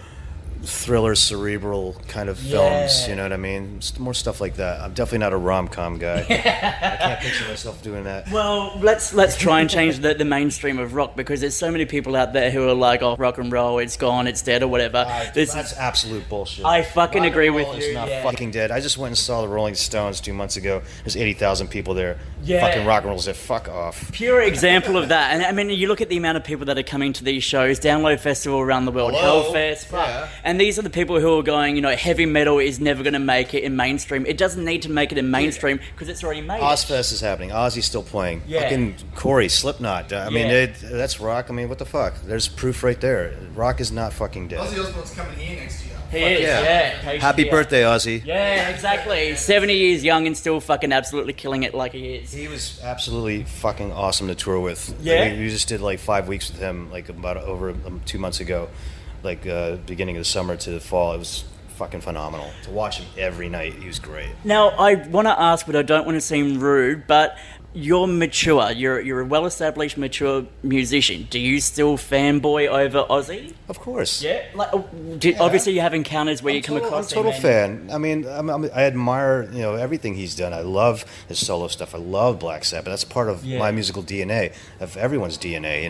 thriller, cerebral kind of films, you know what I mean? It's more stuff like that. I'm definitely not a rom-com guy. I can't picture myself doing that. Well, let's try and change the mainstream of rock, because there's so many people out there who are like, oh, rock and roll, it's gone, it's dead, or whatever. That's absolute bullshit. I fucking agree with you. It's not fucking dead. I just went and saw the Rolling Stones 2 months ago. There's 80,000 people there. Fucking rock and roll said, fuck off. Pure example of that. And I mean, you look at the amount of people that are coming to these shows, Download Festival around the world, Hellfest, and these are the people who are going, heavy metal is never going to make it in mainstream. It doesn't need to make it in mainstream because it's already made. Ozfest is happening. Ozzy's still playing. Fucking Corey, Slipknot. I mean, that's rock. I mean, what the fuck? There's proof right there. Rock is not fucking dead. Ozzy Osbourne's coming here next year. He is, yeah. Happy birthday, Ozzy. Yeah, exactly. 70 years young and still fucking absolutely killing it like he is. He was absolutely fucking awesome to tour with. Yeah. Like, we just did like 5 weeks with him, like about over 2 months ago, like beginning of the summer to the fall. It was fucking phenomenal to watch him every night. He was great. Now, I want to ask, but I don't want to seem rude, but you're mature. You're a well-established, mature musician. Do you still fanboy over Ozzy? Of course. Yeah. Like, obviously, you have encounters where you come across. I'm a total fan. I mean, I admire everything he's done. I love his solo stuff. I love Black Sabbath. That's part of my musical DNA, of everyone's DNA.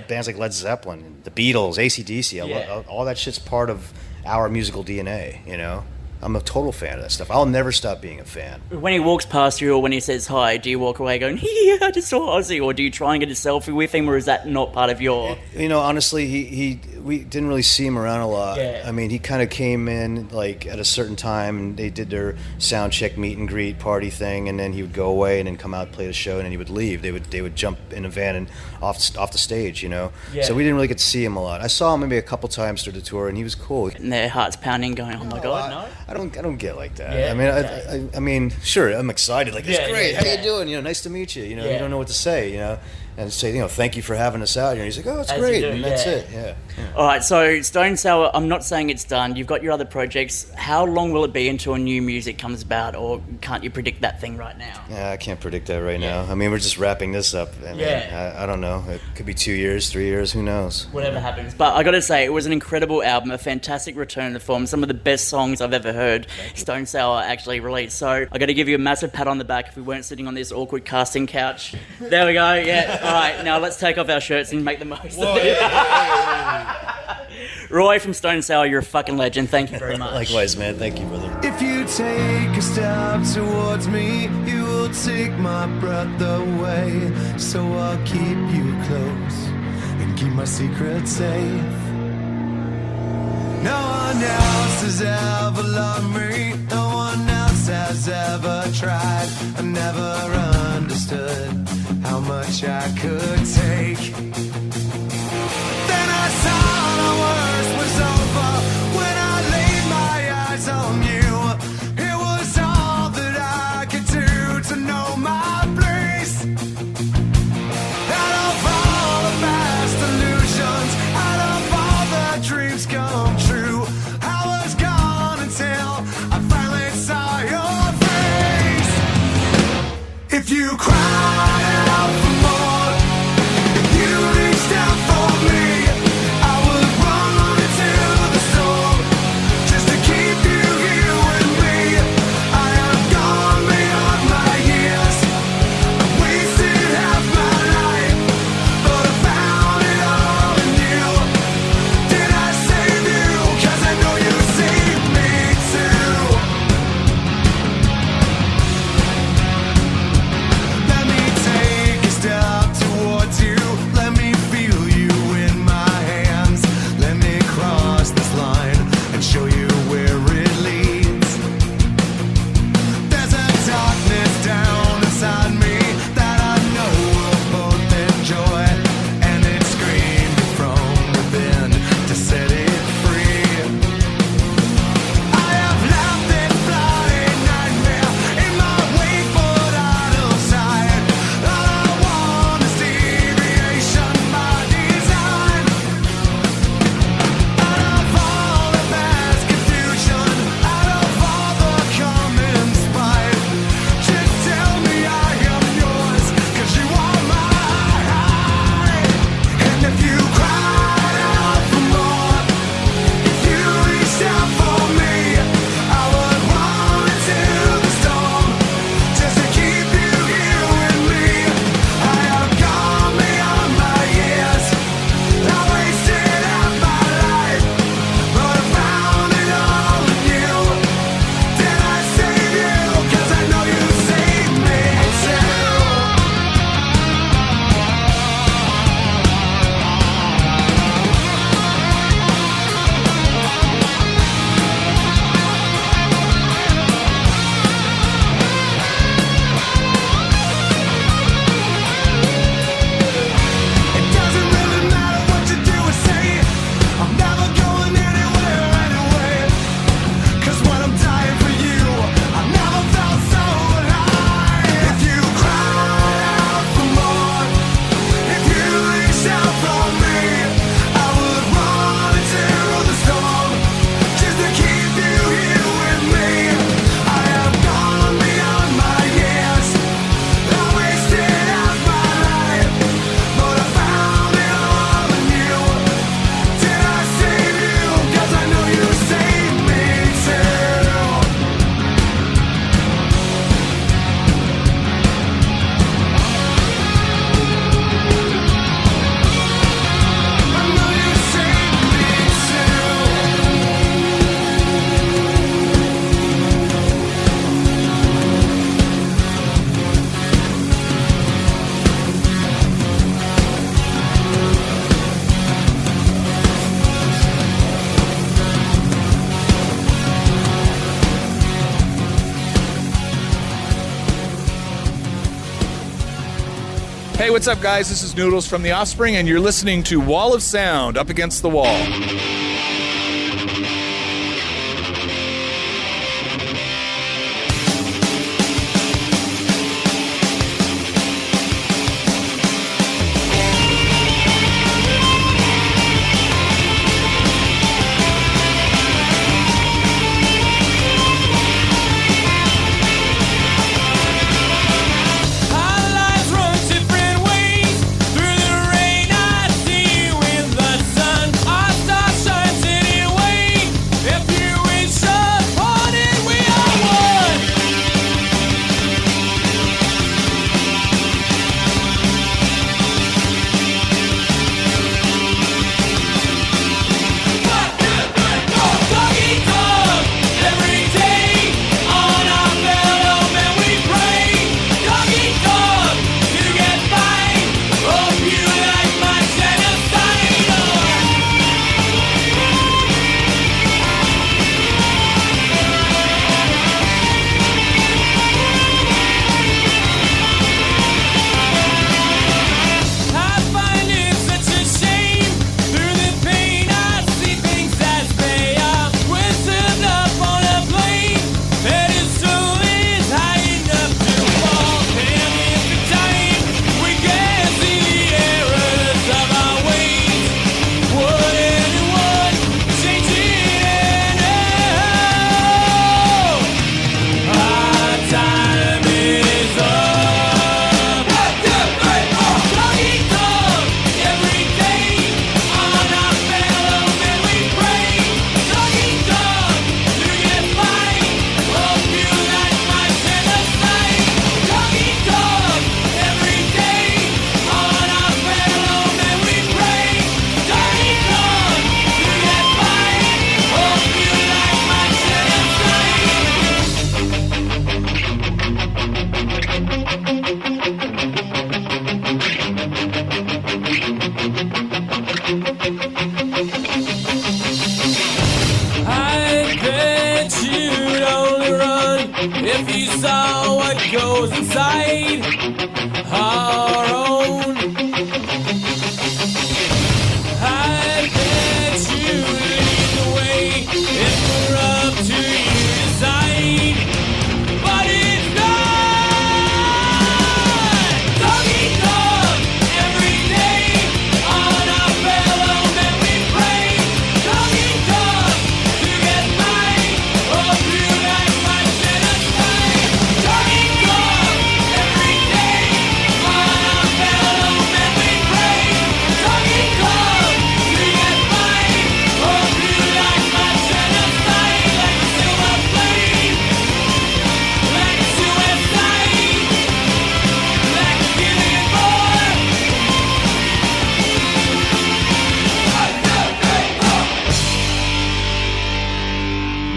Bands like Led Zeppelin, the Beatles, AC/DC. All that shit's part of our musical DNA. I'm a total fan of that stuff. I'll never stop being a fan. When he walks past you or when he says hi, do you walk away going, yeah, I just saw Ozzy? Or do you try and get a selfie with him, or is that not part of your... Honestly, we didn't really see him around a lot. Yeah. I mean, he kind of came in like at a certain time and they did their sound check meet and greet party thing, and then he would go away and then come out, play the show, and then he would leave. They would jump in a van and off the stage, Yeah. So we didn't really get to see him a lot. I saw him maybe a couple times through the tour, and he was cool. And their hearts pounding, going, oh my God, no? I don't get like that. Yeah, I mean, okay. I mean, sure, I'm excited. Like, it's great. Yeah. How you doing? Nice to meet you. You don't know what to say. And say, thank you for having us out here. And he's like, oh, it's great, and that's it. Yeah. All right, so Stone Sour, I'm not saying it's done. You've got your other projects. How long will it be until new music comes about, or can't you predict that thing right now? Yeah, I can't predict that right now. I mean, we're just wrapping this up. I don't know. It could be 2 years, 3 years. Who knows? Whatever happens. But I got to say, it was an incredible album, a fantastic return to form, some of the best songs I've ever heard Stone Sour actually released. So I got to give you a massive pat on the back if we weren't sitting on this awkward casting couch. There we go. Yeah. All right, now let's take off our shirts and make the most of it. Roy from Stone Sour, you're a fucking legend. Thank you very much. Likewise, man. Thank you, brother. If you take a step towards me, you will take my breath away. So I'll keep you close and keep my secret safe. No one else has ever loved me. No one else has ever tried. I never understood how much I could take. Then I saw the worst was over when I laid my eyes on you. It was all that I could do to know my place. Out of all the past illusions, out of all the dreams come true, I was gone until I finally Hey, what's up, guys? This is Noodles from the Offspring, and you're listening to Wall of Sound, Up Against the Wall.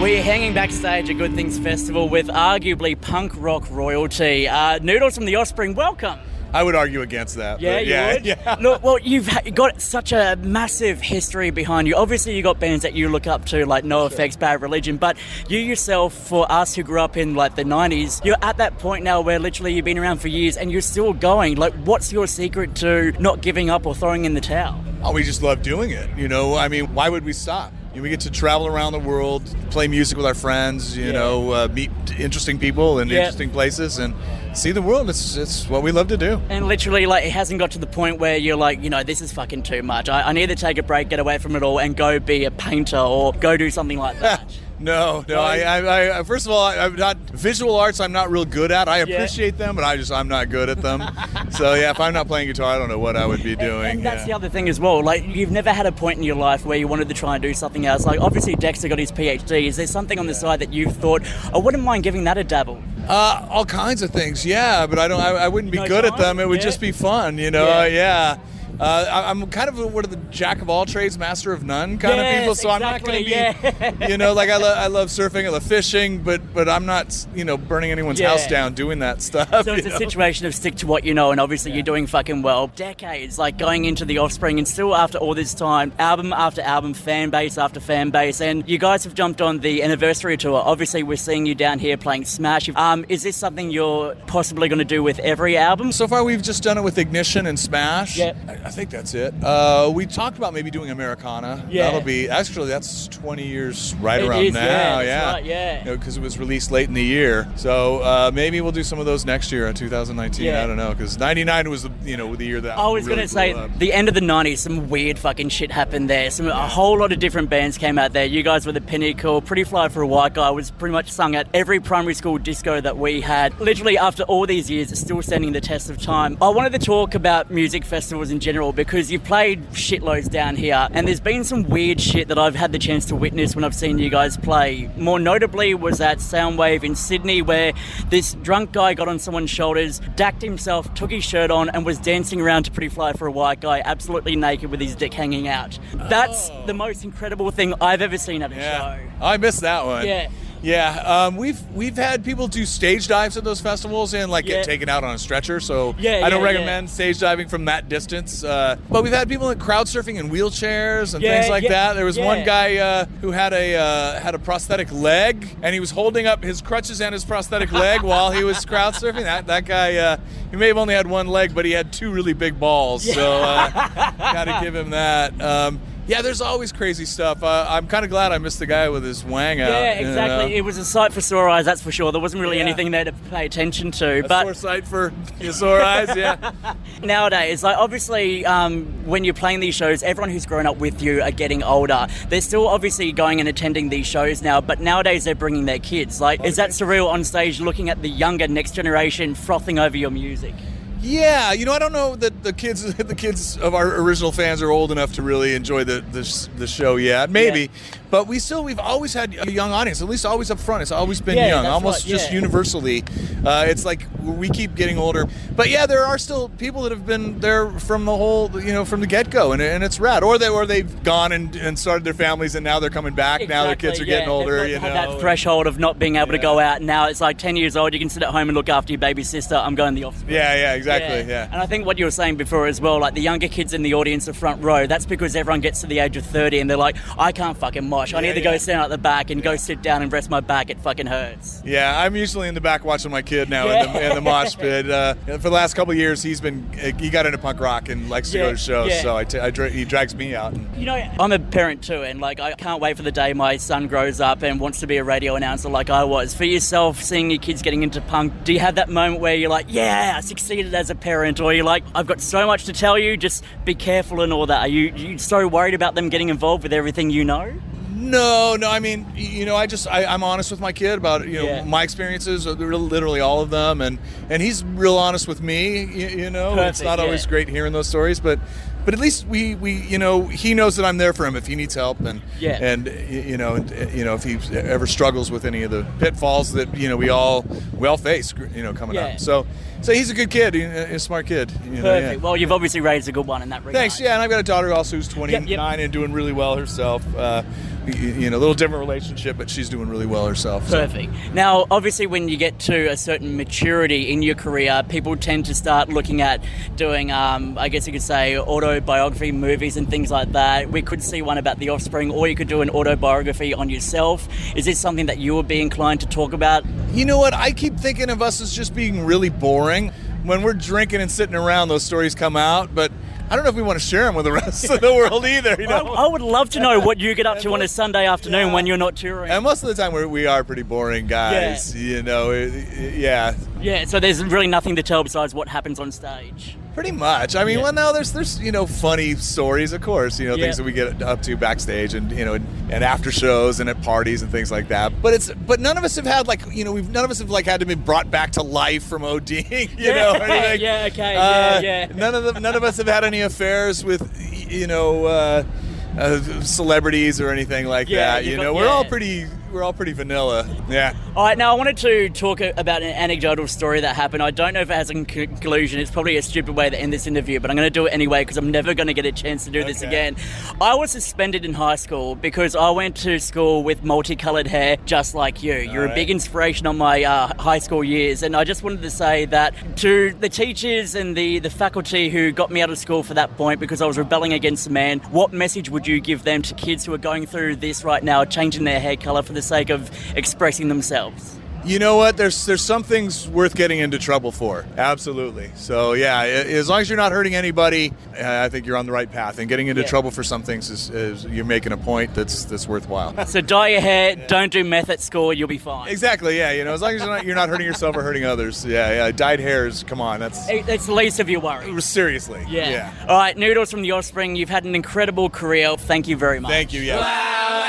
We're hanging backstage at Good Things Festival with arguably punk rock royalty. Noodles from the Offspring, welcome. I would argue against that. Yeah, you would? Yeah. Look, well, you've got such a massive history behind you. Obviously, you got bands that you look up to, like NoFX, Bad Religion, but you yourself, for us who grew up in like the 90s, you're at that point now where literally you've been around for years and you're still going. Like, what's your secret to not giving up or throwing in the towel? Oh, we just love doing it. You know, I mean, why would we stop? We get to travel around the world, play music with our friends, you know, meet interesting people in interesting places and see the world. It's what we love to do. And literally, like, it hasn't got to the point where you're like, you know, this is fucking too much. I need to take a break, get away from it all and go be a painter or go do something like that. No. I first of all, I'm not visual arts. I'm not real good at. I appreciate them, but I'm not good at them. So yeah, if I'm not playing guitar, I don't know what I would be doing. And that's the other thing as well. Like, you've never had a point in your life where you wanted to try and do something else. Like, obviously Dexter got his PhD. Is there something on the side that you've thought, I wouldn't mind giving that a dabble? All kinds of things, yeah. But I wouldn't be good at them. It would just be fun, you know. I'm kind of one of the jack of all trades, master of none kind of people. So I'm not going to be, like I love surfing, I love fishing, but I'm not, burning anyone's house down doing that stuff. So it's a situation of stick to what you know, and obviously you're doing fucking well. Decades, like going into the Offspring, and still after all this time, album after album, fan base after fan base, and you guys have jumped on the anniversary tour. Obviously, we're seeing you down here playing Smash. Is this something you're possibly going to do with every album? So far, we've just done it with Ignition and Smash. Yep. I think that's it. We talked about maybe doing Americana. Yeah. That'll be, that's 20 years right around is, now. Yeah. Right, yeah. Because it was released late in the year. So maybe we'll do some of those next year in 2019. Yeah. I don't know, because 99 was the year that I was really going to say, blew up. the end of the 90s, some weird fucking shit happened there. A whole lot of different bands came out there. You guys were the pinnacle. Pretty Fly for a White Guy was pretty much sung at every primary school disco that we had. Literally, after all these years, it's still standing the test of time. I wanted to talk about music festivals in general because you've played shitloads down here, and there's been some weird shit that I've had the chance to witness when I've seen you guys play. More notably was at Soundwave in Sydney, where this drunk guy got on someone's shoulders, dacked himself, took his shirt on, and was dancing around to Pretty Fly for a White Guy, absolutely naked with his dick hanging out. That's the most incredible thing I've ever seen at a show. I missed that one. Yeah. Yeah, we've had people do stage dives at those festivals and get taken out on a stretcher. So I don't recommend stage diving from that distance. But we've had people crowd surfing in wheelchairs and things like that. There was one guy who had a prosthetic leg, and he was holding up his crutches and his prosthetic leg while he was crowd surfing. That guy, he may have only had one leg, but he had two really big balls. So got to give him that. Yeah, there's always crazy stuff. I'm kind of glad I missed the guy with his wang out. Yeah, exactly. It was a sight for sore eyes, that's for sure. There wasn't really anything there to pay attention to. A sore sight for your sore eyes, yeah. Nowadays, obviously, when you're playing these shows, everyone who's grown up with you are getting older. They're still obviously going and attending these shows now, but nowadays they're bringing their kids. Is that surreal on stage, looking at the younger next generation frothing over your music? Yeah, I don't know that the kids of our original fans are old enough to really enjoy the show yet. Maybe, but we've always had a young audience. At least always up front. It's always been young, almost just universally. It's like we keep getting older, but there are still people that have been there from the whole, from the get go, and it's rad. Or they've gone and started their families, and now they're coming back. Exactly, now their kids are getting older. They've that threshold of not being able to go out. Now it's 10 years old. You can sit at home and look after your baby sister. I'm going to the Offspring. Yeah, exactly. Yeah. And I think what you were saying before as well, the younger kids in the audience, the front row, that's because everyone gets to the age of 30 and they're like, I can't fucking mosh. I need to go stand at the back and go sit down and rest my back. It fucking hurts. Yeah, I'm usually in the back watching my kid now in the mosh pit. For the last couple of years, he got into punk rock and likes to go to shows, so he drags me out. I'm a parent too, and I can't wait for the day my son grows up and wants to be a radio announcer like I was. For yourself, seeing your kids getting into punk, do you have that moment where you're like, yeah, I succeeded as a parent? Or you're like, I've got so much to tell you, just be careful and all that? Are you so worried about them getting involved with everything you know? No. I mean, I'm honest with my kid about my experiences, literally all of them, and he's real honest with me. Perfect, it's not always great hearing those stories, but at least we he knows that I'm there for him if he needs help, and if he ever struggles with any of the pitfalls that we all face coming up. So he's a good kid, a smart kid. Perfect. Well, you've obviously raised a good one in that regard. Thanks. Yeah, and I've got a daughter also who's 29 and doing really well herself. A little different relationship, but she's doing really well herself. Perfect. Now, obviously, when you get to a certain maturity in your career, people tend to start looking at doing, I guess you could say, autobiography movies and things like that. We could see one about the Offspring, or you could do an autobiography on yourself. Is this something that you would be inclined to talk about? You know what? I keep thinking of us as just being really boring. When we're drinking and sitting around, those stories come out, but I don't know if we want to share them with the rest of the world either. I would love to know what you get up to on a Sunday afternoon when you're not touring. And most of the time we are pretty boring guys, Yeah, so there's really nothing to tell besides what happens on stage. Pretty much. I mean, well, now there's funny stories, of course, things that we get up to backstage and and after shows and at parties and things like that. But none of us have had none of us have had to be brought back to life from ODing, or anything. None of us have had any affairs with celebrities or anything like that. We're all pretty we're all pretty vanilla. Yeah. All right, now I wanted to talk about an anecdotal story that happened. I don't know if it has a conclusion. It's probably a stupid way to end this interview, but I'm going to do it anyway because I'm never going to get a chance to do this again. I was suspended in high school because I went to school with multicolored hair just like you. You're a big inspiration on my high school years, and I just wanted to say that to the teachers and the faculty who got me out of school for that point because I was rebelling against the man, what message would you give them to kids who are going through this right now, changing their hair colour for the sake of expressing themselves? You know what? There's some things worth getting into trouble for. Absolutely. So yeah, as long as you're not hurting anybody, I think you're on the right path. And getting into trouble for some things is you're making a point that's worthwhile. So dye your hair, don't do meth at school, you'll be fine. Exactly. Yeah. You know, as long as you're not hurting yourself or hurting others. Yeah. Dyed hairs. Come on. That's the least of your worries. Seriously. Yeah. All right, Noodles from the Offspring. You've had an incredible career. Thank you very much. Thank you. Yeah.